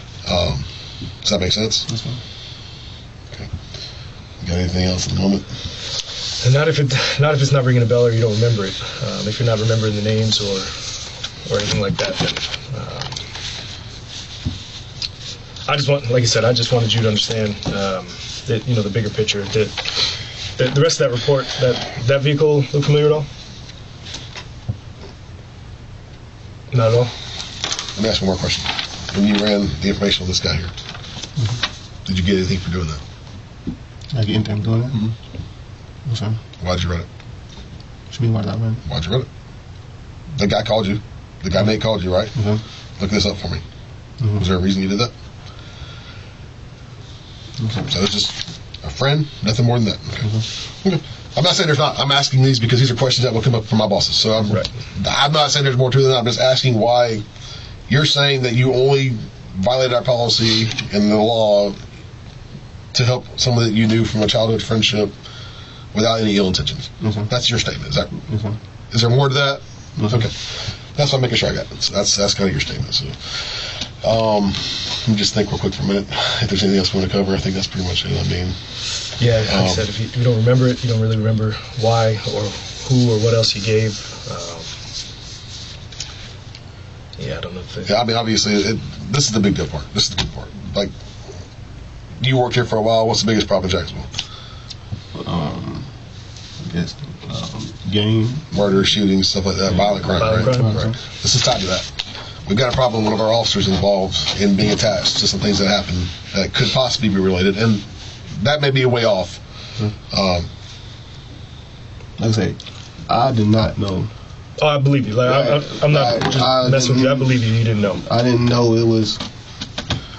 Does that make sense? That's fine. Okay. You got anything else at the moment? And not if it's not ringing a bell or you don't remember it. If you're not remembering the names or anything like that, then I just wanted you to understand that the bigger picture. That The rest of that report, that vehicle look familiar at all? Not at all? Let me ask one more question. When you ran the information on this guy here, did you get anything for doing that? I get anything doing that? What's that? Why'd you run it? What you mean, why did I run? Why'd you run it? The guy called you. The guy Nate called you, right? Look this up for me. Was there a reason you did that? So it's just a friend, nothing more than that. Okay. I'm not saying there's not. I'm asking these because these are questions that will come up from my bosses. So I'm not saying there's more to that. I'm just asking why you're saying that you only violated our policy and the law to help someone that you knew from a childhood friendship without any ill intentions. That's your statement. Is that? Is there more to that? Okay. That's what I'm making sure I got. So that's kind of your statement. So, let me just think real quick for a minute. If there's anything else we want to cover, I think that's pretty much it. I mean, yeah, like I said, if you don't remember it, you don't really remember why or who or what else you gave. Yeah, I don't know. Yeah, I mean, obviously, this is the big deal part. This is the good part. Like, you worked here for a while. What's the biggest problem in Jacksonville? I guess gang, murder, shootings, stuff like that, violent crime, right? This is tied to that. We've got a problem. One of our officers involved in being attached to some things that happened that could possibly be related, and that may be a way off. Like I say, I did not know. Oh, I believe you. Like, I'm not just messing with you. I believe you. You didn't know. I didn't know it was.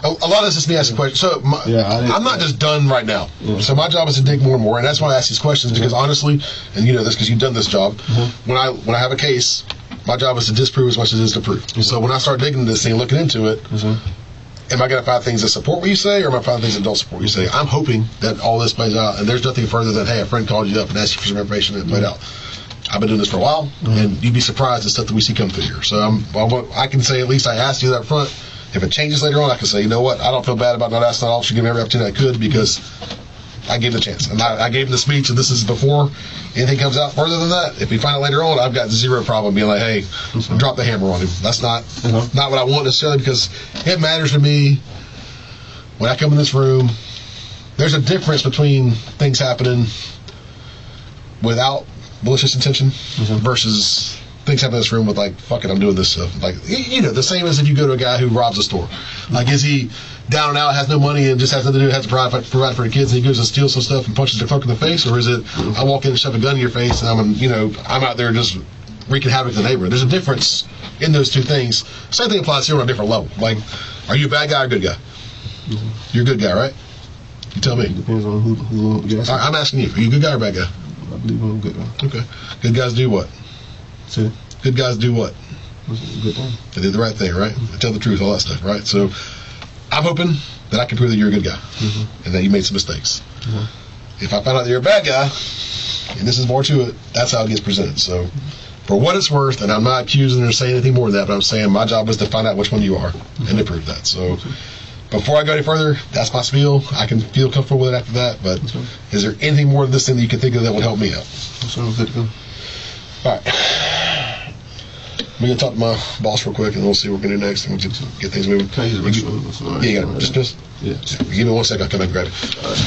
A lot of this is me asking questions. So I'm not just done right now. So my job is to dig more and more, and that's why I ask these questions, because honestly, and you know this because you've done this job, when I have a case, my job is to disprove as much as it is to prove. So when I start digging into this thing, looking into it, am I going to find things that support what you say, or am I finding things that don't support what you say? I'm hoping that all this plays out, and there's nothing further than, hey, a friend called you up and asked you for some information, and it played out. I've been doing this for a while, and you'd be surprised at stuff that we see come through here. So I can say at least I asked you that up front. If it changes later on, I can say, you know what, I don't feel bad about not asking that officer, give me every opportunity I could, because I gave him the chance. And I gave him the speech, and this is before anything comes out further than that. If we find it later on, I've got zero problem being like, hey, drop the hammer on him. That's not what I want necessarily, because it matters to me when I come in this room. There's a difference between things happening without malicious intention versus things happen in this room with, like, fuck it, I'm doing this stuff. Like, you know, the same as if you go to a guy who robs a store. Like, is he down and out, has no money, and just has nothing to do, has to provide for the kids, and he goes and steals some stuff and punches the clerk in the face? Or is it, I walk in and shove a gun in your face, and I'm out there just wreaking havoc in the neighborhood? There's a difference in those two things. Same thing applies here on a different level. Like, are you a bad guy or a good guy? You're a good guy, right? You tell me. It depends on who yes. I'm asking you, are you a good guy or a bad guy? I believe I'm a good guy. Okay. Good guys do what? See? Good guys do what? What's a good thing? They did the right thing, right? They tell the truth, all that stuff, right? So I'm hoping that I can prove that you're a good guy and that you made some mistakes. If I find out that you're a bad guy, and this is more to it, that's how it gets presented. So for what it's worth, and I'm not accusing or saying anything more than that, but I'm saying my job is to find out which one you are and to prove that. So before I go any further, that's my spiel. I can feel comfortable with it after that, but is there anything more to this thing that you can think of that would help me out? Sounds good to go. All right. I'm going to talk to my boss real quick, and we'll see what we're going to do next, and we'll get things moving. Can I use the restroom? Yeah, you got it. Just give me 1 second. I'll come back and grab it. All right.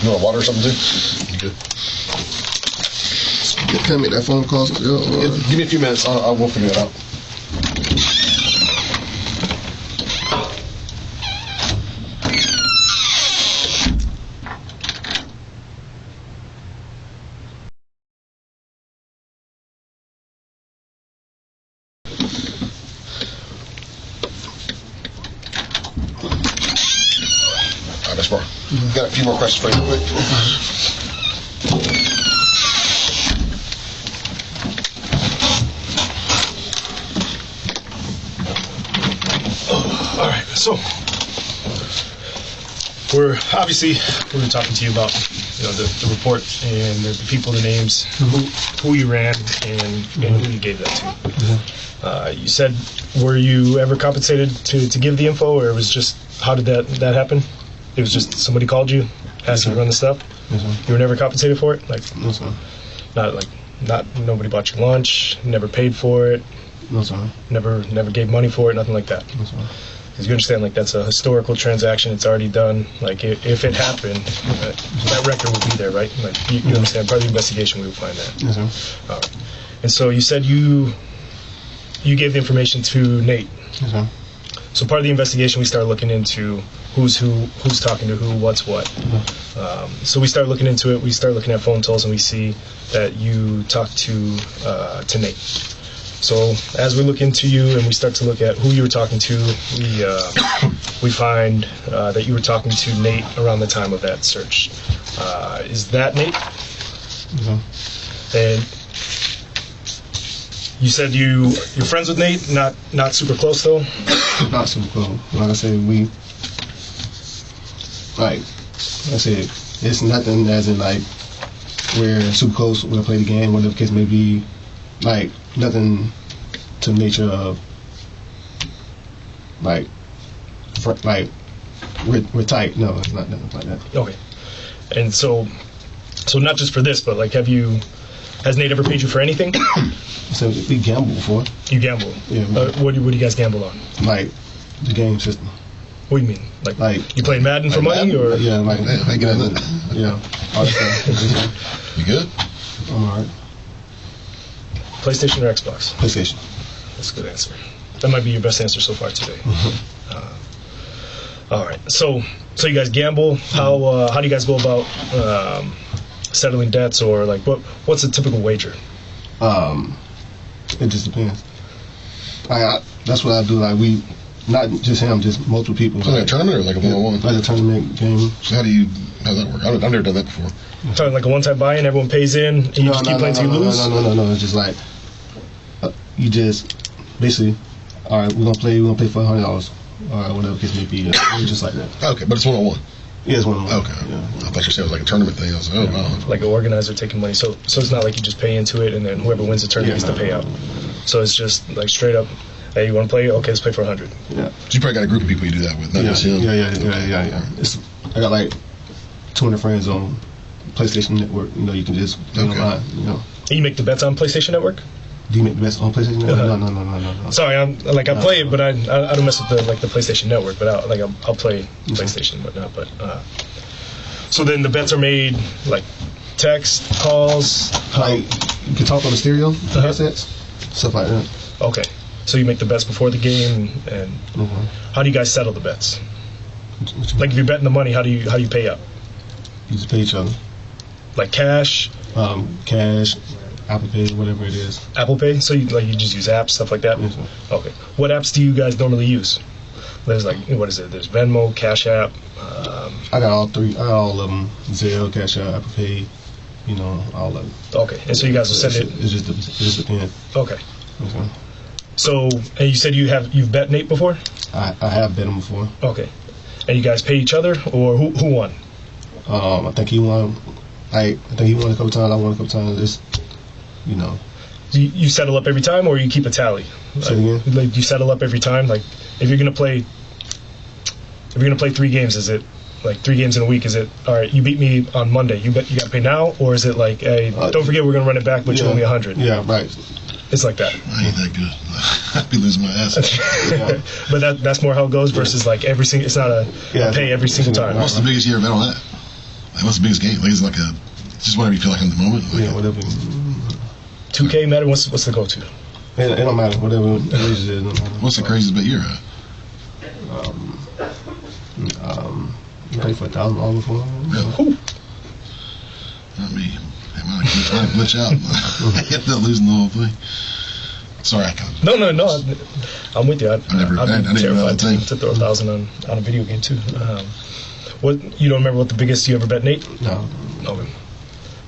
You want water or something, too? You good? Can I make that phone call still? Give me a few minutes. I will figure it out. Barr. Got a few more questions for you real quick. All right, so we're talking to you about the report and the people, the names, who you ran, and who you gave that to. You said, were you ever compensated to give the info, or it was just, how did that happen? It was just somebody called you, asked you to run the stuff. You were never compensated for it, like not nobody bought you lunch, never paid for it, No, sir. never gave money for it, nothing like that. No, sir. Because you understand, like, that's a historical transaction. It's already done. Like, if it happened, that record would be there, right? Like, you understand, part of the investigation, we would find that. Yes, sir. All right. And so you said you gave the information to Nate. Yes, sir. So part of the investigation, we start looking into who's talking to who, what's what. So we start looking into it. We start looking at phone calls, and we see that you talked to Nate. So as we look into you and we start to look at who you were talking to, we find that you were talking to Nate around the time of that search. Is that Nate? And you said you're friends with Nate, not super close though? Not super close. Like I said, it's nothing as in like we're super close, we'll play the game, whatever the case may be. Like, nothing to the nature of like we're tight. No, it's not nothing like that. Okay. And so not just for this, but like, has Nate ever paid you for anything? So we gambled before. You gamble? Yeah. What do you guys gamble on? Like the game system. What do you mean? Like you playing Madden for money, Madden? or? Yeah, like I get it. yeah. All that stuff. You good? I'm alright. PlayStation or Xbox? PlayStation. That's a good answer. That might be your best answer so far today. All right. So you guys gamble. How do you guys go about settling debts, or like what's a typical wager? It just depends. That's what I do. Like not just him, just multiple people. So like a tournament or like a one-on-one? Like a tournament game. So how's that work? I've never done that before. Talking like a one-time buy-in, everyone pays in, and you just keep playing till you lose? No. It's just like you just basically, all right, we're gonna play for $100, or whatever case may be. It's just like that. Okay, but it's one-on-one. Yeah, it's one-on-one. Okay. Yeah. I thought you said it was like a tournament thing. I was like, oh wow. Like an organizer taking money. So it's not like you just pay into it and then whoever wins the tournament gets to pay out. So it's just like straight up, hey, you want to play? Okay, let's play for 100. Yeah. So you probably got a group of people you do that with, not just him. Yeah. I got like 200 friends on PlayStation Network. You know, you can just play online. You know. And you make the bets on PlayStation Network? Do you make the bets on PlayStation Network? No. Sorry, I play it, but I don't mess with the PlayStation Network. But I'll play PlayStation and whatnot. But so then the bets are made like text, calls. Like you can talk on the stereo headsets, stuff like that. Okay, so you make the bets before the game, and how do you guys settle the bets? Like if you're betting the money, how do you pay up? You just pay each other. Like cash? Cash, Apple Pay, whatever it is. Apple Pay? So you just use apps, stuff like that? Yes, sir. Okay. What apps do you guys normally use? There's like, what is it? There's Venmo, Cash App. I got all three. I got all of them. Zelle, Cash App, Apple Pay. You know, all of it. Okay. And so you guys will send it? It just depends. Okay. Okay. So, and you said you've bet Nate before? I have bet him before. Okay. And you guys pay each other, or who won? I think he won. I think he won a couple times. I won a couple times. It's, you know. You settle up every time, or you keep a tally? Say it again? Like you settle up every time. Like if you're gonna play 3 games, is it like 3 games in a week? Is it all right? You beat me on Monday. You got to pay now, or is it like, hey, don't forget we're gonna run it back, but you owe me 100? Yeah, right. It's like that. I ain't that good. I'd be losing my ass. But that's more how it goes versus like every single. It's not a pay every single time. What's the biggest you ever bet on that? Like, what's the biggest game? Like, is it like just whatever you feel like in the moment? Like whatever. 2K matter. What's the go-to? It don't matter. Whatever it is. What's the craziest bet you ever had? You paid for $1,000 before. Really? Not me. I might glitch out. I ended up losing the whole thing. Sorry, I can't. No. I'm with you. I'd be terrified to throw 1,000 on a video game too. What, you don't remember what the biggest you ever bet, Nate? No. Okay.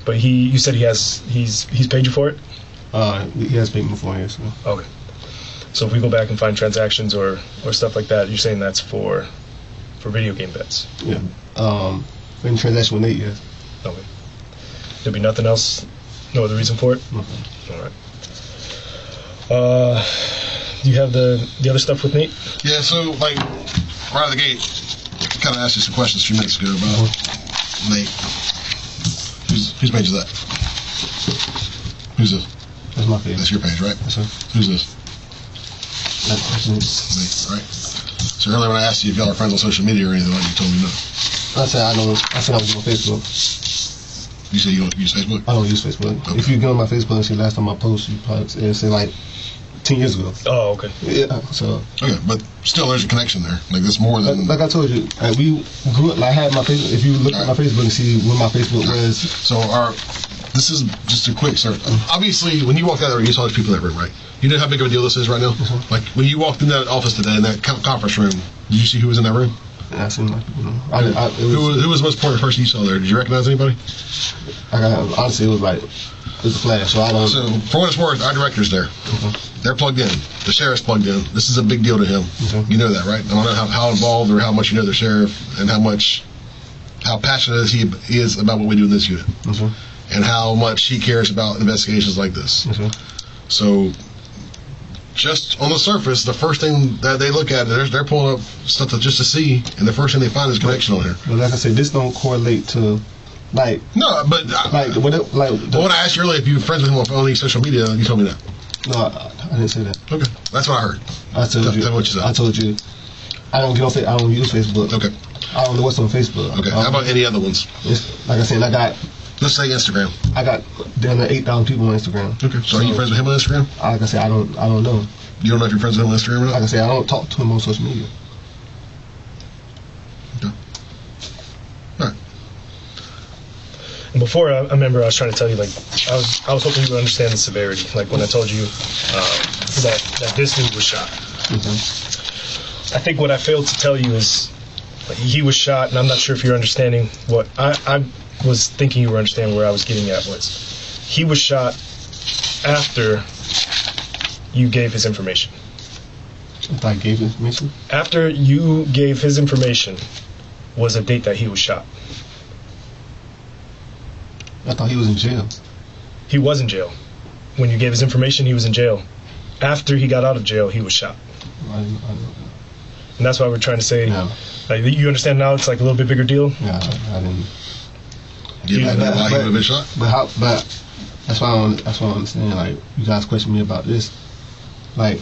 But you said he's paid you for it? He has paid me before, yes. Okay. So if we go back and find transactions or stuff like that, you're saying that's for video game bets? Yeah. In transaction with Nate, yes. Okay. There'd be nothing else? No other reason for it? Okay. All right. Do you have the other stuff with Nate? Yeah, so like right out of the gate, kind of asked you some questions a few minutes ago about Nate. Whose page is that? Who's this? That's my page. That's your page, right? Yes, sir. Who's this? That's Nate, right? So earlier when I asked you if y'all are friends on social media or anything, like you told me no. I said I don't. I said I was on Facebook. You say you don't use Facebook? I don't use Facebook. Okay. If you go on my Facebook and see last time I posted, you probably say like 10 years ago. Oh, okay. Yeah. So. Okay, but still, there's a connection there. Like there's more than. Like I told you, we grew up. Like I had my Facebook. If you look at my Facebook and see when my Facebook was. So this is just a quick search. Obviously, when you walked out there, you saw these people in that room, right? You know how big of a deal this is right now. Like when you walked in that office today in that conference room, did you see who was in that room? I seen like you know. Who was the most important person you saw there? Did you recognize anybody? Honestly, it was a flash. So I don't. So for what it's worth, our director's there. They're plugged in. The sheriff's plugged in. This is a big deal to him. You know that, right? I don't know how involved or how much you know the sheriff and how passionate he is about what we do in this unit, and how much he cares about investigations like this. So. Just on the surface, the first thing that they look at, they're pulling up stuff just to see, and the first thing they find is connection on here. But like I said, this don't correlate to, like. No, but when I asked you earlier if you were friends with him on any social media, you told me that. No, I didn't say that. Okay, that's what I heard. Tell me what you said. I told you, I don't get on. I don't use Facebook. Okay. I don't know what's on Facebook. Okay. How about any other ones? Like I said, I got. Let's say Instagram. I got damn near 8,000 people on Instagram. Okay. So are you friends with him on Instagram? Like I said, I don't know. You don't know if you're friends with him on Instagram or not? Like I said, I don't talk to him on social media. Okay. All right. And before, I remember I was trying to tell you, like, I was hoping you would understand the severity. Like when I told you that this dude was shot. I think what I failed to tell you is like, he was shot, and I'm not sure if you're understanding what I was thinking you were understanding where I was getting at was he was shot after you gave his information. If I gave information? After you gave his information was a date that he was shot. I thought he was in jail. He was in jail. When you gave his information, he was in jail. After he got out of jail, he was shot. I didn't know. And that's why we're trying to say, Yeah. like, you understand now it's like a little bit bigger deal? Yeah, I didn't. Yeah, why he would have been shot? But that's why I understand. Like you guys question me about this. Like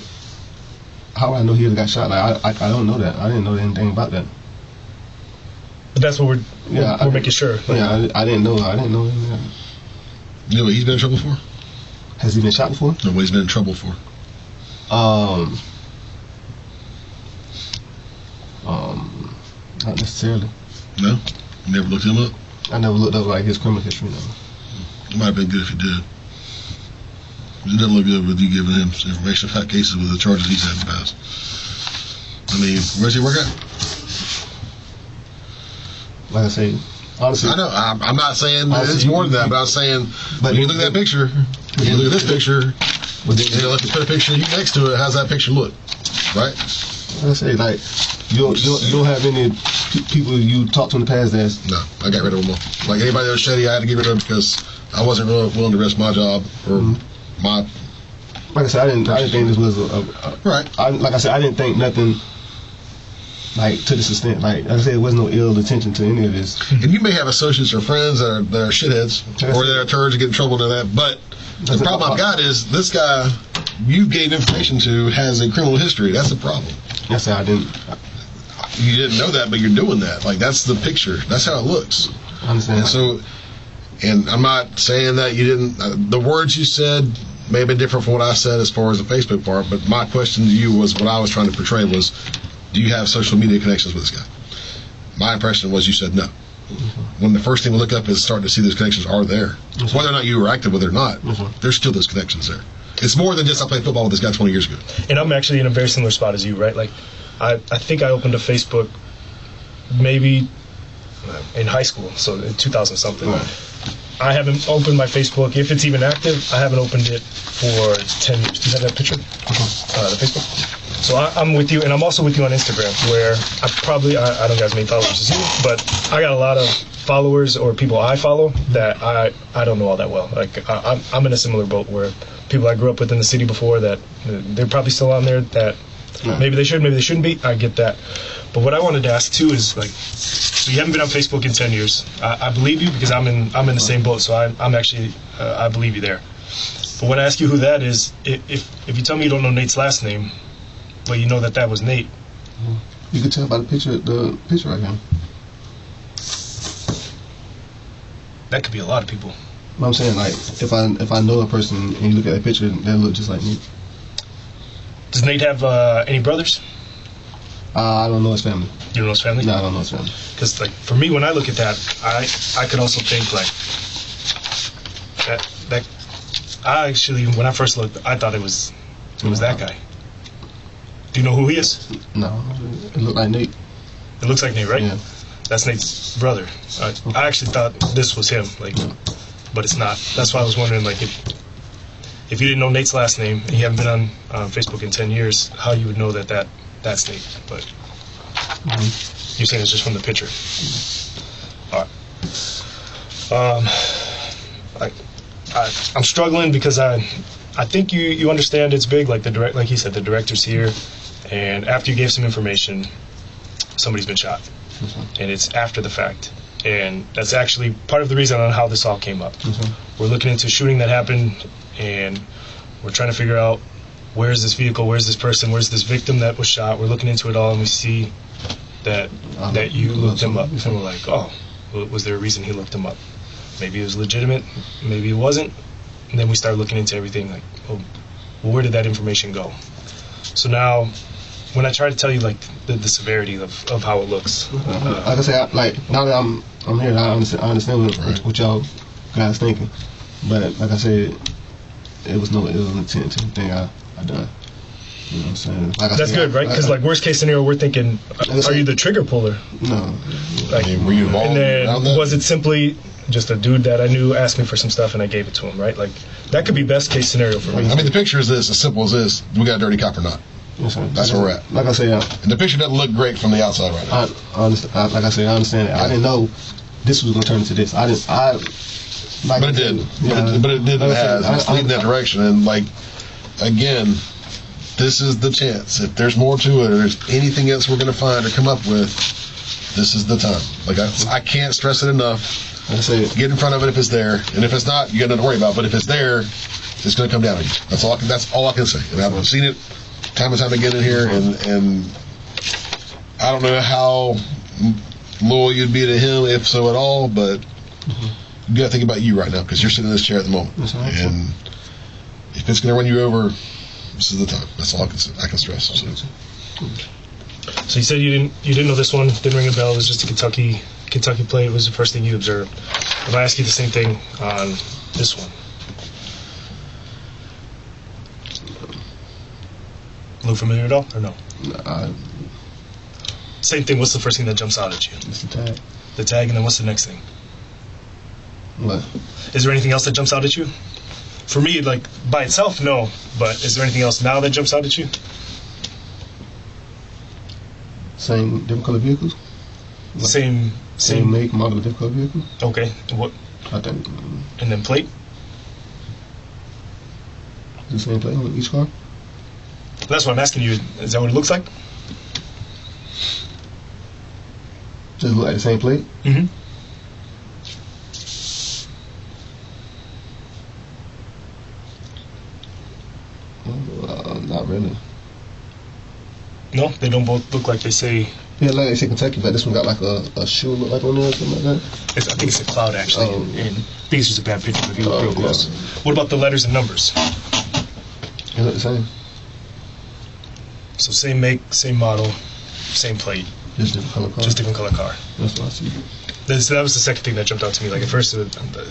how would I know he got shot? Like I don't know that. I didn't know anything about that. But that's what we're making sure. Like, yeah, I didn't know. I didn't know him. You know what he's been in trouble for? Has he been shot before? No, what he's been in trouble for? Not necessarily. No? You never looked him up? I never looked up like his criminal history. No. It might have been good if you did. It doesn't look good with you giving him information about cases with the charges he's had in the past. I mean, where's he work at? Like I say, honestly, I know. I'm not saying it's more than that, but I'm saying when you look at that picture, when you look at this picture, and let's put a picture of you next to it. How's that picture look? Right? Like I say, like you don't have any people you talked to in the past that's. No, I got rid of them all. Like anybody that was shady, I had to get rid of because I wasn't really willing to risk my job or my. Like I said, I didn't think this was right. Like I said, I didn't think nothing. Like to this extent, like I said, there was no ill intention to any of this. And you may have associates or friends that are shitheads or that are turds and get in trouble and that. But the problem I've got is this guy you gave information to has a criminal history. That's the problem. Yes, I didn't. You didn't know that, but you're doing that. Like that's the picture. That's how it looks. I understand. And so, and I'm not saying that you didn't. The words you said may have been different from what I said as far as the Facebook part. But my question to you was what I was trying to portray was. Do you have social media connections with this guy? My impression was you said no. When the first thing we look up is starting to see those connections are there. Whether or not you were active with it or not, there's still those connections there. It's more than just I played football with this guy 20 years ago. And I'm actually in a very similar spot as you, right? Like, I think I opened a Facebook maybe in high school, so in 2000 something. I haven't opened my Facebook, if it's even active, I haven't opened it for 10 years. Do you have that picture? The Facebook? So I'm with you, and I'm also with you on Instagram, where I don't got as many followers as you, but I got a lot of followers or people I follow that I don't know all that well. Like I'm in a similar boat where people I grew up with in the city before that they're probably still on there that maybe they should, maybe they shouldn't be. I get that. But what I wanted to ask too is like, so you haven't been on Facebook in 10 years. I believe you because I'm in the same boat, so I'm actually I believe you there. But when I ask you who that is, if you tell me you don't know Nate's last name, but you know that was Nate, You can tell by the picture right here. That could be a lot of people. But I'm saying, like, if I know a person and you look at that picture, they look just like me. Does Nate have any brothers? I don't know his family. You don't know his family? No, I don't know his family. Because, like, for me, when I look at that, I could also think, like, that I actually, when I first looked, I thought it was that guy. Do you know who he is? No, it looked like Nate. It looks like Nate, right? Yeah. That's Nate's brother. I actually thought this was him, like, but it's not. That's why I was wondering, like, if you didn't know Nate's last name and you haven't been on Facebook in 10 years, how you would know that's Nate. But you're saying it's just from the picture. All right. I'm struggling because I think you understand it's big. Like like he said, the director's here, and after you gave some information, somebody's been shot. And it's after the fact, and that's actually part of the reason on how this all came up. We're looking into a shooting that happened, and we're trying to figure out where's this vehicle, where's this person, where's this victim that was shot. We're looking into it all, and we see that you looked him up, and we're like, oh, was there a reason he looked him up? Maybe it was legitimate, maybe it wasn't. And then we start looking into everything, like, well, where did that information go? So now, when I try to tell you, like, the severity of how it looks. Like I said, like, now that I'm here, I understand what y'all guys thinking. But like I said, it was an intent to thing I done. You know what I'm saying? Like that's good, right? Because, like, worst case scenario, we're thinking, are you the trigger puller? No. Like, were you involved? And then was it simply just a dude that I knew asked me for some stuff and I gave it to him, right? Like, that could be best case scenario for me. I mean, the picture is this, as simple as this. We got a dirty cop or not? That's where we're at. Like I say, and the picture doesn't look great from the outside right now. I understand. Like I say, I understand it. I didn't know this was going to turn into this. But it did. Yeah, but it did. It's leading that direction. And, like, again, this is the chance. If there's more to it, or there's anything else we're going to find or come up with, this is the time. Like, I can't stress it enough. Get in front of it if it's there, and if it's not, you got nothing to worry about. But if it's there, it's going to come down on you. That's all I can say. And I've seen it time and time again in here, and I don't know how loyal you'd be to him, if so at all, but you got to think about you right now, because you're sitting in this chair at the moment. And if it's going to run you over, this is the time. That's all I can stress. So you said you didn't know this one, didn't ring a bell. It was just a Kentucky plate. It was the first thing you observed. If I ask you the same thing on this one, look familiar at all, or no? Same thing. What's the first thing that jumps out at you? It's the tag. The tag, and then what's the next thing? What? Is there anything else that jumps out at you? For me, like, by itself, no. But is there anything else now that jumps out at you? Same different color vehicles. What? Same make, model, different color vehicle. Okay. What? I think. And then plate. The same plate on each car. That's what I'm asking you. Is that what it looks like? Just look like the same plate? Mm-hmm. Not really. No, they don't both look like they say. Yeah, like they say Kentucky, but this one got like a shoe look like on there or something like that. I think it's a cloud, actually. And I think it's just a bad picture, but if you look real close. What about the letters and numbers? They look the same. So same make, same model, same plate. Just different color car. Just different color car. That's what I see. That was the second thing that jumped out to me. Like, at first,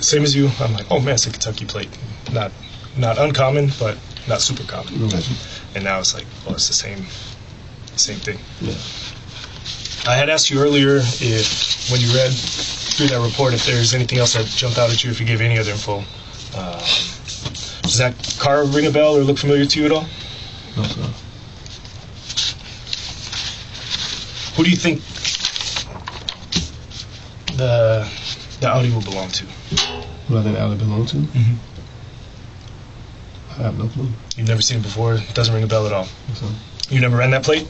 same as you, I'm like, oh man, it's a Kentucky plate. Not uncommon, but not super common. Mm-hmm. And now it's like, well, it's the same thing. Yeah. I had asked you earlier if, when you read through that report, if there's anything else that jumped out at you, if you gave any other info. Does that car ring a bell or look familiar to you at all? No, sir. Who do you think the Audi will belong to? Who I think the Audi belong to? Mm-hmm. I have no clue. You've never seen it before? It doesn't ring a bell at all? So. You never ran that plate?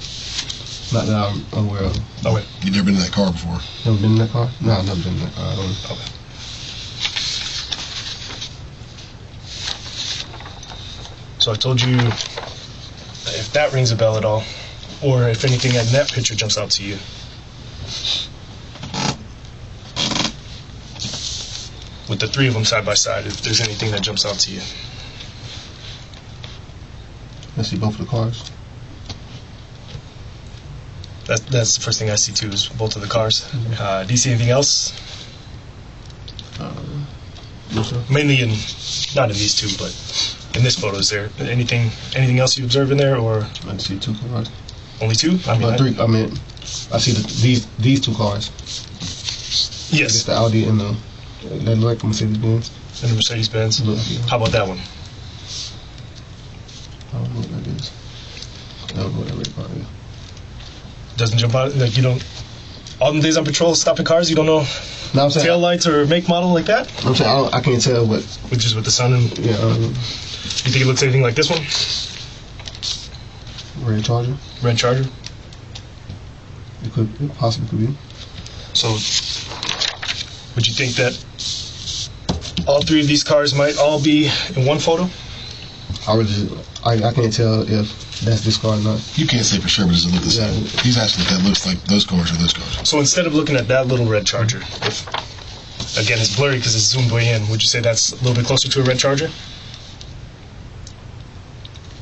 Not that I'm aware of. Okay. You've never been in that car before? Never been in that car? No, I've never been in that car. Okay. So I told you, if that rings a bell at all, or if anything in that picture jumps out to you. With the three of them side by side, if there's anything that jumps out to you. I see both of the cars. That's the first thing I see too, is both of the cars. Do you see anything else? No, sir. Mainly not in these two, but in this photo. Is there anything else you observe in there, or I see two cars. only two? I mean, Three. I mean, I see these two cars. It's yes, the Audi and the that look like Mercedes Benz. and the Mercedes Benz. Look, yeah. How about that one? I don't know what that is. I don't know what that red car is. Doesn't jump out, like you don't. All the days on patrol, stopping cars, you don't know No, I'm saying. tail lights or make model like that? I'm saying I can't tell what. Which is with the sun and. Yeah. You think it looks anything like this one? Red Charger. Red Charger. It possibly could be. So, would you think that all three of these cars might all be in one photo? I can't tell if that's this car or not. You can't say for sure, but does it look the same? Yeah. He's asking if that looks like those cars or those cars. So instead of looking at that little red Charger, if, again, it's blurry because it's zoomed way in, would you say that's a little bit closer to a red Charger?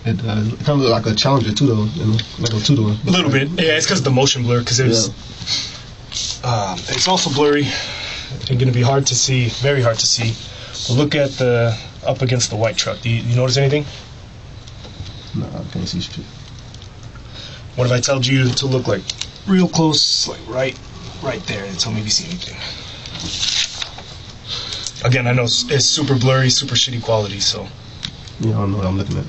It kind of look like a Challenger too, though. You know, like a two-door. A little bit. Yeah, it's because of the motion blur. Because it's also blurry and going to be hard to see, very hard to see. Look at the up against the white truck. Do you notice anything? No, I can't see shit. What if I told you to look like real close, like right there, and tell me if you see anything? Again, I know it's super blurry, super shitty quality. So Yeah, I don't know what I'm looking at.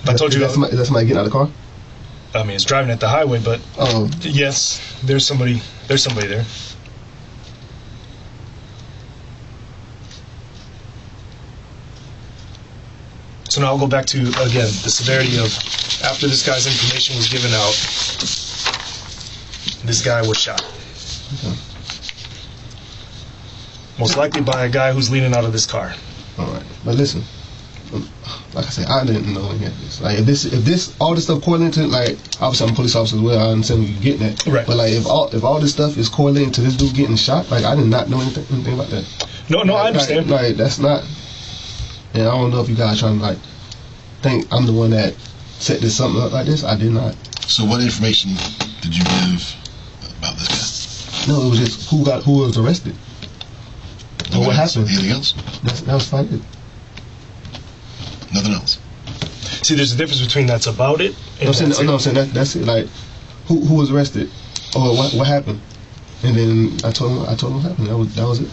if I told you, Is that somebody getting out of the car? I mean, it's driving at the highway, but Oh, yes, there's somebody there. So now I'll go back to, again, the severity of, after this guy's information was given out, this guy was shot. okay. Most likely by a guy who's leaning out of this car. All right. But listen, like I said, I didn't know any of this. Like, if this, all this stuff correlating to, like, obviously I'm a police officer as well. I understand what you're getting at. Right. But like, if all this stuff is correlating to this dude getting shot, like, I did not know anything about that. No, I understand. Like, that's not. And I don't know if you guys trying to like think I'm the one that set this something up like this. I did not. So what information did you give about this No, it was just who was arrested. guy? What happened? Anything else? That was fine. Nothing else. See, there's a difference between that's about it and I'm saying, that's it. no, I'm saying that's it. Like, who was arrested, or what happened, and then I told him what happened. That was it.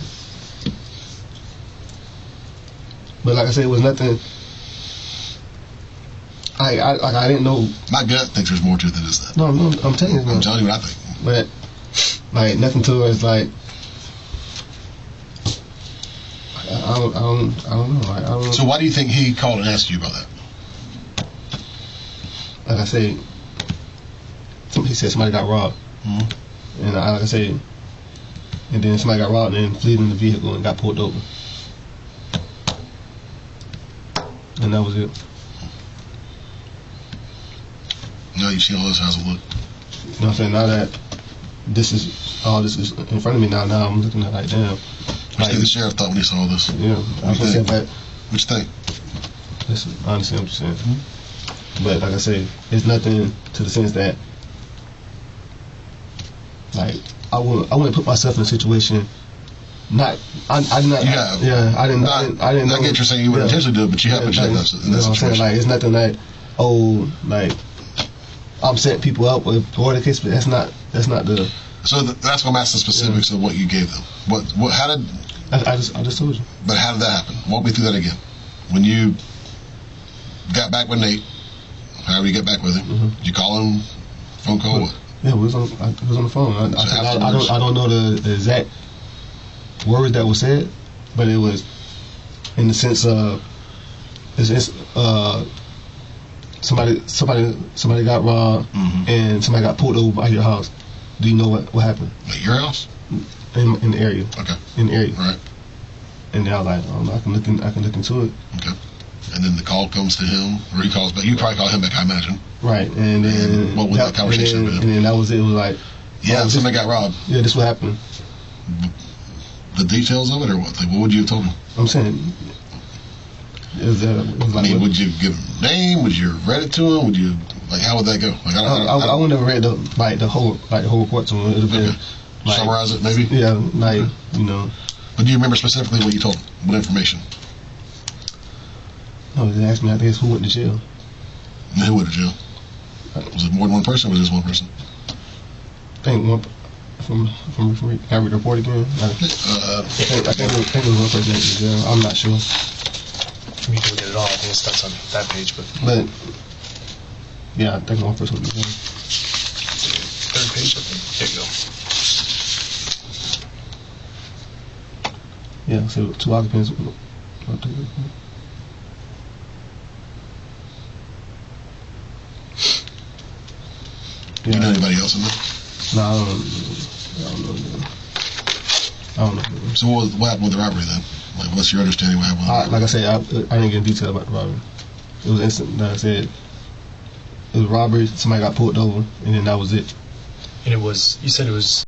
But like I said, it was nothing. I didn't know. My gut thinks there's more to it than just that. No, I'm telling you. I'm telling you what I think. But like nothing to it is like. I don't know. I don't know. So why do you think he called and asked you about that? Like I said, he said somebody got robbed, Mm-hmm. and like I said, and then somebody got robbed and then fled in the vehicle and got pulled over, and that was it. No, you've seen all this. How's it look? You know what I'm saying? Now that this is in front of me now I'm looking at like damn. What do you think the sheriff thought when he saw all this? Yeah, I was gonna say, but What you think? listen, I understand what you're saying. But like I say, it's nothing to the sense that, like, I wouldn't put myself in a situation. I did not. Yeah. Yeah, I didn't. I didn't. I get you're saying you wouldn't intentionally do it, but you happen to check that in You know that what I'm saying? situation. Like, it's nothing like, oh, like, I'm setting people up with or the case, but that's not the. So that's why I'm asking specifics of what you gave them. How did? I just told you. But how did that happen? Walk me through that again. When you got back with Nate, however you get back with him, did you call him? Phone call? What? Yeah, it was on the phone. I don't know the exact word that was said, but it was in the sense of somebody got robbed and somebody got pulled over by your house. Do you know what happened? At your house? In the area. Okay. In the area. Right. And then I was like, I can look into it. Okay. and then the call comes to him, or he calls back. You probably call him back, I imagine. Right, and then what was that conversation? And then that was it. It was like, yeah, somebody got robbed. Yeah, this what happened. The details of it, or what? Like, what would you have told him? I'm saying, would you give him a name? Would you have read it to him? Would you, like, how would that go? Like, I would never read the whole report to him. It would have been like, summarize it, maybe. Yeah, like you know. But do you remember specifically what you told him? What information? No, they asked me, I guess, who went to jail. And who went to jail? Was it more than one person, or was it just one person? I think one. From can I read the report again? I think it was one person that went to jail. I'm not sure. You can look at it all. I think it starts on that page, but yeah, I think one person went to jail. Third page, I think. There you go. Yeah, so 2 occupants. You know anybody else in there? No, I don't know. So what happened with the robbery then? Like, what's your understanding what happened with the robbery? Like I said, I didn't get in detail about the robbery. It was instant. Like I said, it was robbery. Somebody got pulled over, and then that was it. And it was, you said it was...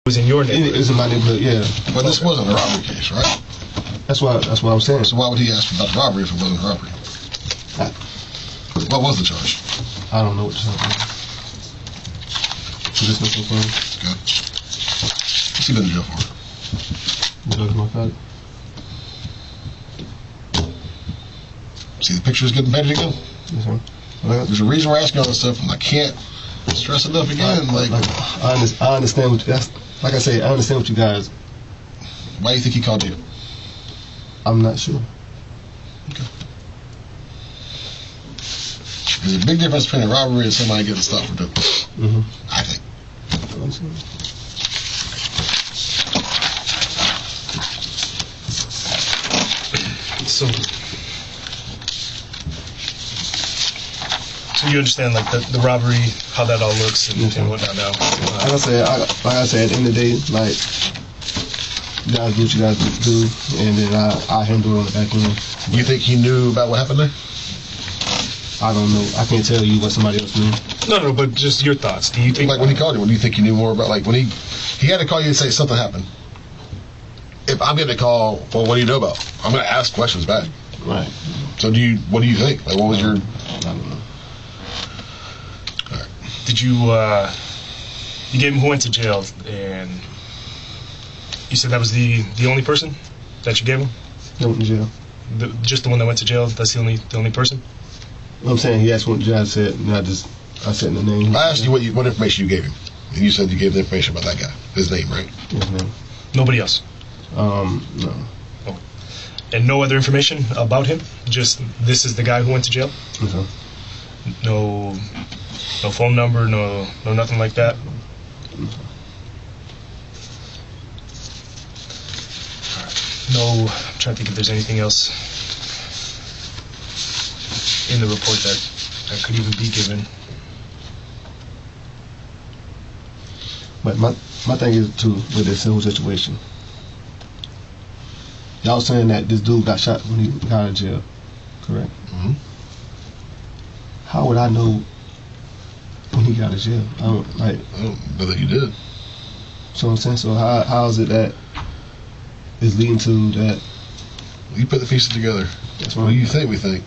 was in your neighborhood. It was in my neighborhood, yeah. But this wasn't a robbery case, right? That's what I was saying. So why would he ask about the robbery if it wasn't a robbery? What was the charge? I don't know what the charge was. Is this no phone? Okay. What's he been in jail for? Drugs, my father. See the pictures getting painted again? Yes, sir. There's a reason we're asking all this stuff, and I can't stress enough again. I understand what that's. Like I say, I understand what you guys. Why do you think he called you? I'm not sure. Okay. There's a big difference between a robbery and somebody getting stopped for doing. I think. So you understand, like, the robbery, how that all looks and whatnot now. Like I said, at the end of the day, like, you guys do what you guys do, and then I handle it on the back end. You think he knew about what happened there? I don't know. I can't tell you what somebody else knew. No, but just your thoughts. Do you think... Like, when he called you, what do you think he knew more about? Like, when he had to call you and say something happened. If I'm getting a call, well, what do you know about? I'm going to ask questions back. Right. So what do you think? Like, what was your... I don't know. Did you, you gave him who went to jail, and you said that was the only person that you gave him? That went to jail. Just the one that went to jail? That's the only person? I'm saying he asked what the judge said, and I said the name. I asked you what information you gave him, and you said you gave the information about that guy, his name, right? His name. Nobody else? No. Oh. And no other information about him? Just this is the guy who went to jail? Okay. No phone number, no nothing like that. No, I'm trying to think if there's anything else in the report that could even be given. But my thing is too with this whole situation. Y'all saying that this dude got shot when he got out of jail, correct? Mm-hmm. How would I know when he got out of jail? I don't know that you did. So I'm saying, so how is it that is leading to that? You put the pieces together. What do you think we think?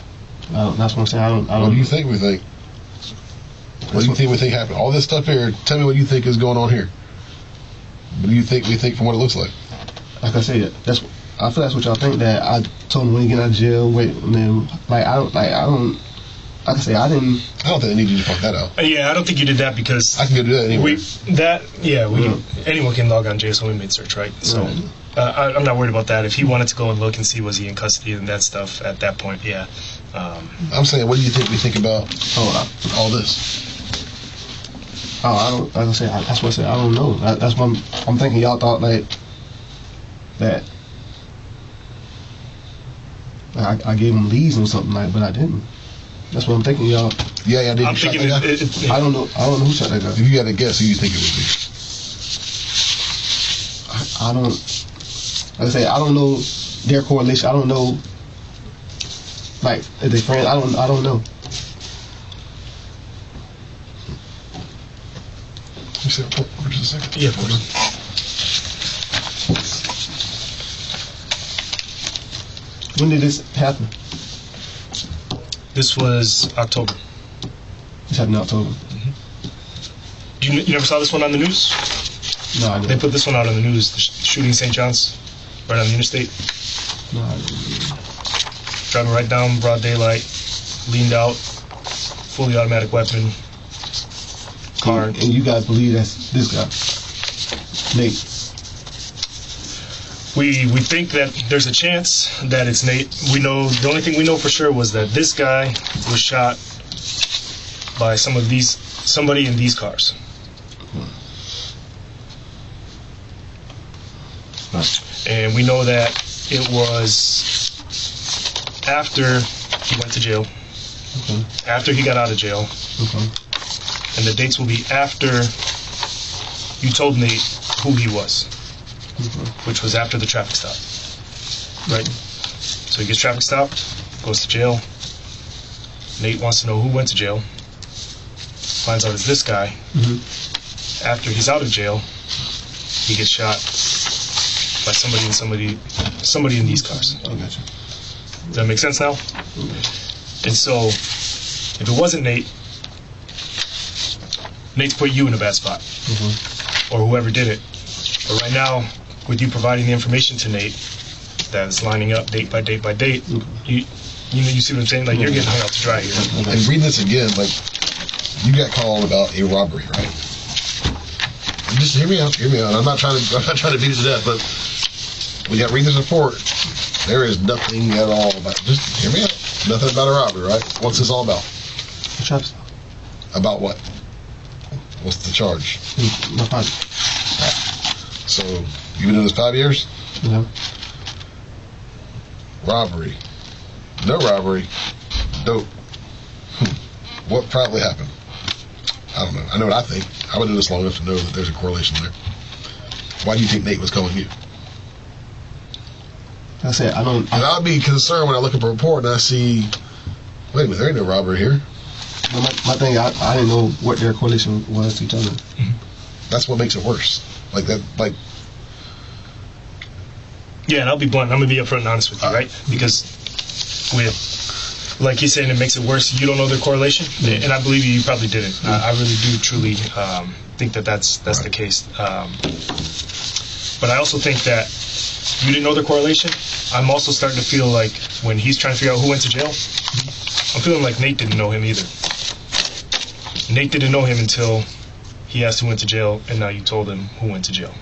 That's what I'm saying. I don't. What do you think we think? What do you think we think happened? All this stuff here. Tell me what you think is going on here. What do you think we think from what it looks like? Like I said, I feel that's what y'all think. That I told him when he get out of jail. Wait, and then I don't. Like I say, I didn't. I don't think they need you to fuck that out. Yeah, I don't think you did that because I can go do that anyway. Anyone can log on JSON inmate search, right? So I'm not worried about that. If he wanted to go and look and see was he in custody and that stuff at that point, yeah. I'm saying, what do you think we think about all this? I don't. Like I said, that's what I said. I don't know. That's what I'm thinking. Y'all thought like that I gave him leads or something like, but I didn't. That's what I'm thinking, y'all. Yeah, I did. I'm thinking I don't know who shot that guy. If you had to guess, who you think it would be? I don't. Like I say, I don't know their correlation. I don't know. Like, if they friends, I don't know. You said for just a second. Yeah, of course. When did this happen? This was October. This happened in October. You never saw this one on the news? No, I They didn't. put this one out on the news. The shooting in St. John's, right on the interstate. No, I didn't. Driving right down broad daylight, leaned out, fully automatic weapon, car. And you guys believe that's this guy, Nate? We think that there's a chance that it's Nate. We know the only thing we know for sure was that this guy was shot by somebody in these cars. And we know that it was after he went to jail, Okay. after he got out of jail, Okay. and the dates will be after you told Nate who he was, which was after the traffic stop, right? So he gets traffic stopped, goes to jail. Nate wants to know who went to jail. Finds out it's this guy. After he's out of jail, he gets shot by somebody in these cars. I got you. Does that make sense now? And so, if it wasn't Nate, Nate's put you in a bad spot, or whoever did it. But right now, with you providing the information to Nate, that is lining up date by date by date, you see what I'm saying? Like, you're getting hung out to dry here. And read this again, like, you got called about a robbery, right? Just hear me out. I'm not trying to beat it to death, but we got to read this report. There is nothing at all about. Just hear me out. Nothing about a robbery, right? What's this all about? The traffic stop. About what? What's the charge? My father. So you've been doing this 5 years? Yeah. Robbery. No robbery. Dope. What probably happened? I don't know. I know what I think. I've been doing this long enough to know that there's a correlation there. Why do you think Nate was calling you? Like I said, I don't. And I'd be concerned when I look at the report and I see, wait a minute, there ain't no robbery here. My thing, I didn't know what their correlation was to each other. That's what makes it worse. Like that, like. Yeah, and I'll be blunt. I'm going to be upfront and honest with you, right? Because with, like he's saying, it makes it worse. You don't know their correlation, and I believe you probably didn't. I really do truly think that that's the case. But I also think that you didn't know their correlation. I'm also starting to feel like when he's trying to figure out who went to jail, I'm feeling like Nate didn't know him either. Nate didn't know him until he asked who went to jail, and now you told him who went to jail.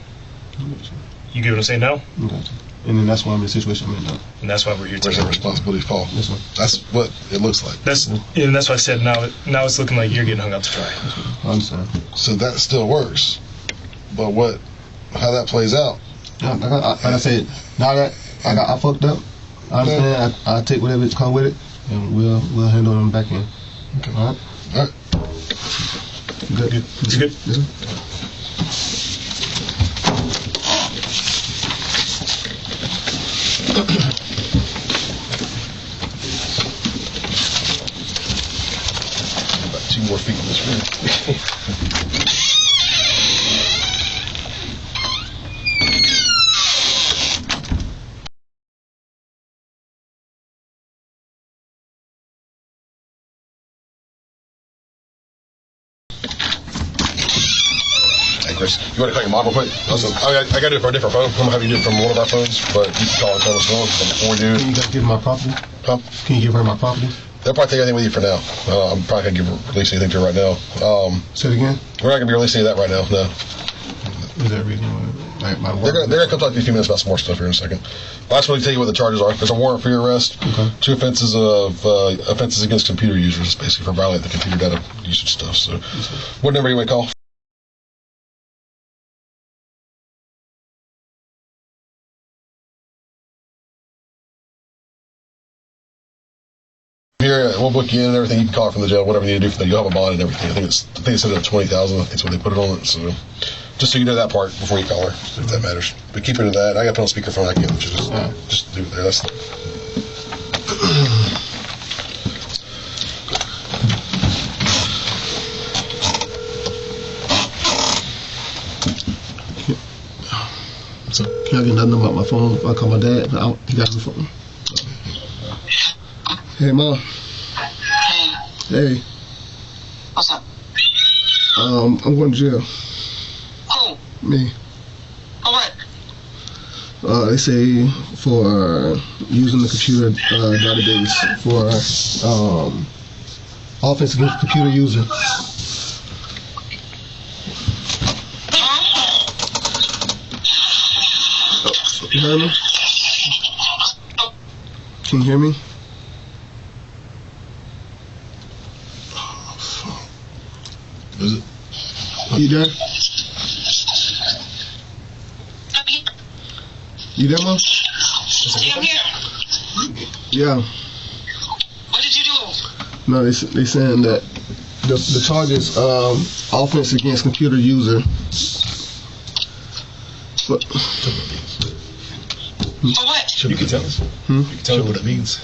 You get what I'm saying now? Gotcha. And then that's why I'm in the situation I'm in now. And that's why we're here Where's today. that responsibility fall? Yes, sir. That's what it looks like. And that's why I said now it's looking like you're getting hung out to dry. I understand. So that still works, but how that plays out? Yeah, like I said, now that I fucked up, I understand. I take whatever comes with it, and we'll handle them back in. Okay. All right. All right. Good. It's good. Yes, sir. About 2 more feet in this room. Chris, you want to call your mom real quick? Also, I got to do it from a different phone. I'm gonna have you do it from one of our phones, but you can call and tell us phone. But before we do, Can you guys give my property? huh? Can you give her my property? They'll probably take everything with you for now. I'm probably gonna release anything to her right now. Say it again. We're not gonna be releasing any of that right now. No. Is there a reason why? Like my They're gonna come talk to you in a few minutes about some more stuff here in a second. I just want to tell you what the charges are. There's a warrant for your arrest. Okay. 2 offenses of offenses against computer users, basically for violating the computer data usage stuff. So, what number do you want to call? we'll book you in and everything. You can call it from the jail, whatever you need to do for that. You'll have a bond and everything. I think they set it at $20,000. That's what they put it on it. So just so you know that part before you call her, if that matters. But keep her to that. I got to put on speakerphone. I can't let you just leave it there. That's. So can I get nothing about my phone? If I call my dad, he got the phone. Hey, Mom. Hey. What's up? I'm going to jail. Who? Me. For what? They say for using the computer database for offense against computer user. You heard me? Can you hear me? Is it? You there? You there, Mom? Yeah, I'm here. Yeah. What did you do? No, they saying that the charge is offense against computer user. But, For what? You can tell us. You can tell me what it means.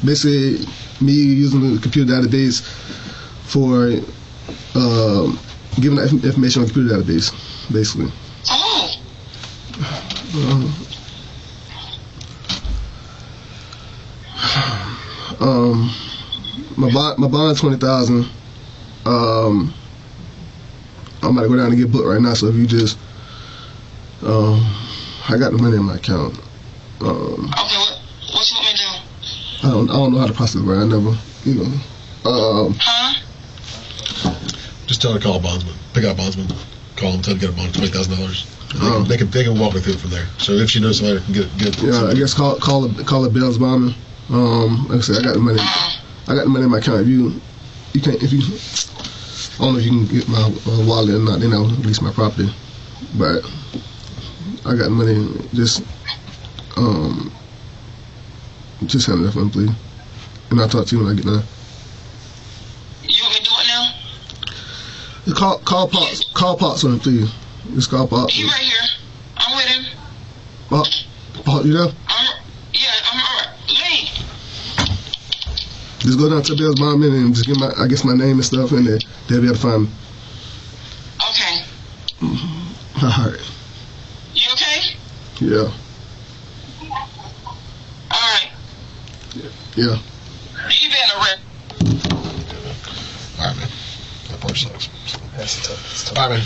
basically, me using the computer database for giving that information on the computer database, basically. My bond is $20,000. I'm about to go down and get booked right now. So if you just, I got the money in my account. Okay, what you want me to do? I don't know how to process it. Right? I never, Huh? Just tell her to call a bondsman. Pick out a bondsman. Call them, tell them to get a bond of $20,000. They can walk her through it from there. So if she knows somebody who can get yeah, I guess call it Bell's bombing. Like I said, I got the money. I got the money in my account. If you can't, I don't know if you can get my wallet or not. Then I'll release my property. But I got the money. Just handle that for me, please. And I'll talk to you when I get done. You want me to do it now? Just call Pops on him, please. Just call Pops. He right here. I'm with him. Pops, you there? I'm alright. Lee. Just go down to Bell's bombing and just give my name and stuff, and they'll be able to find me. Okay. Alright. You okay? Yeah. Alright. Yeah. You been arrested. Alright, man. That part sucks. That's tough. Alright, man.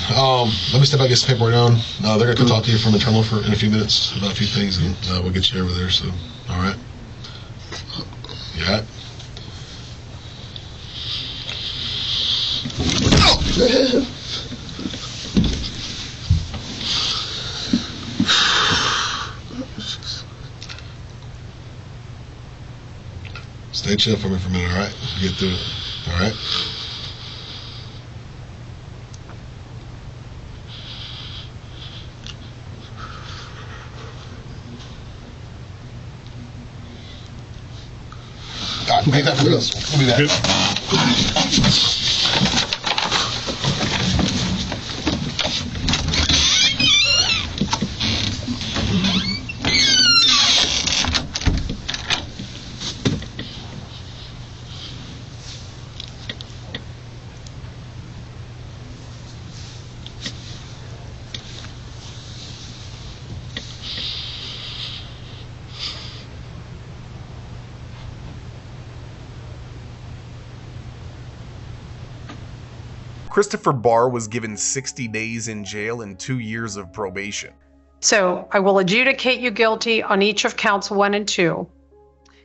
Let me step back and get some paperwork down. They're going to come talk to you from internal in a few minutes about a few things, and we'll get you over there. So, alright. You got it? Stay chill for me for a minute, alright? Get through it, alright? God, make that for us. We'll be back. Christopher Barr was given 60 days in jail and 2 years of probation. So I will adjudicate you guilty on each of counts 1 and 2.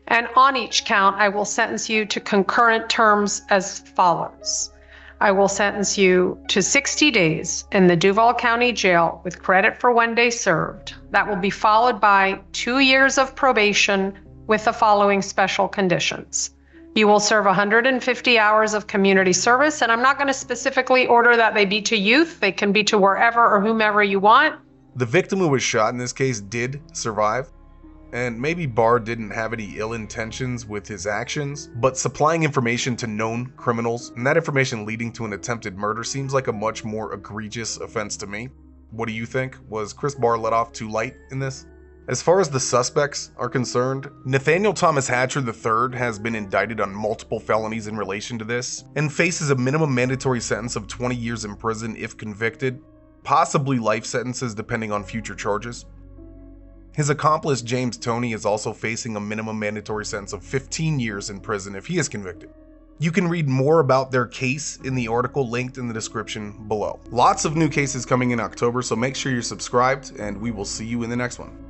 And on each count, I will sentence you to concurrent terms as follows. I will sentence you to 60 days in the Duval County Jail with credit for 1 day served. That will be followed by 2 years of probation with the following special conditions. You will serve 150 hours of community service, and I'm not going to specifically order that they be to youth. They can be to wherever or whomever you want. The victim who was shot in this case did survive. and maybe Barr didn't have any ill intentions with his actions, but supplying information to known criminals and that information leading to an attempted murder seems like a much more egregious offense to me. What do you think? Was Chris Barr let off too light in this? As far as the suspects are concerned, Nathaniel Thomas Hatcher III has been indicted on multiple felonies in relation to this and faces a minimum mandatory sentence of 20 years in prison if convicted, possibly life sentences depending on future charges. His accomplice James Toney is also facing a minimum mandatory sentence of 15 years in prison if he is convicted. You can read more about their case in the article linked in the description below. Lots of new cases coming in October, so make sure you're subscribed, and we will see you in the next one.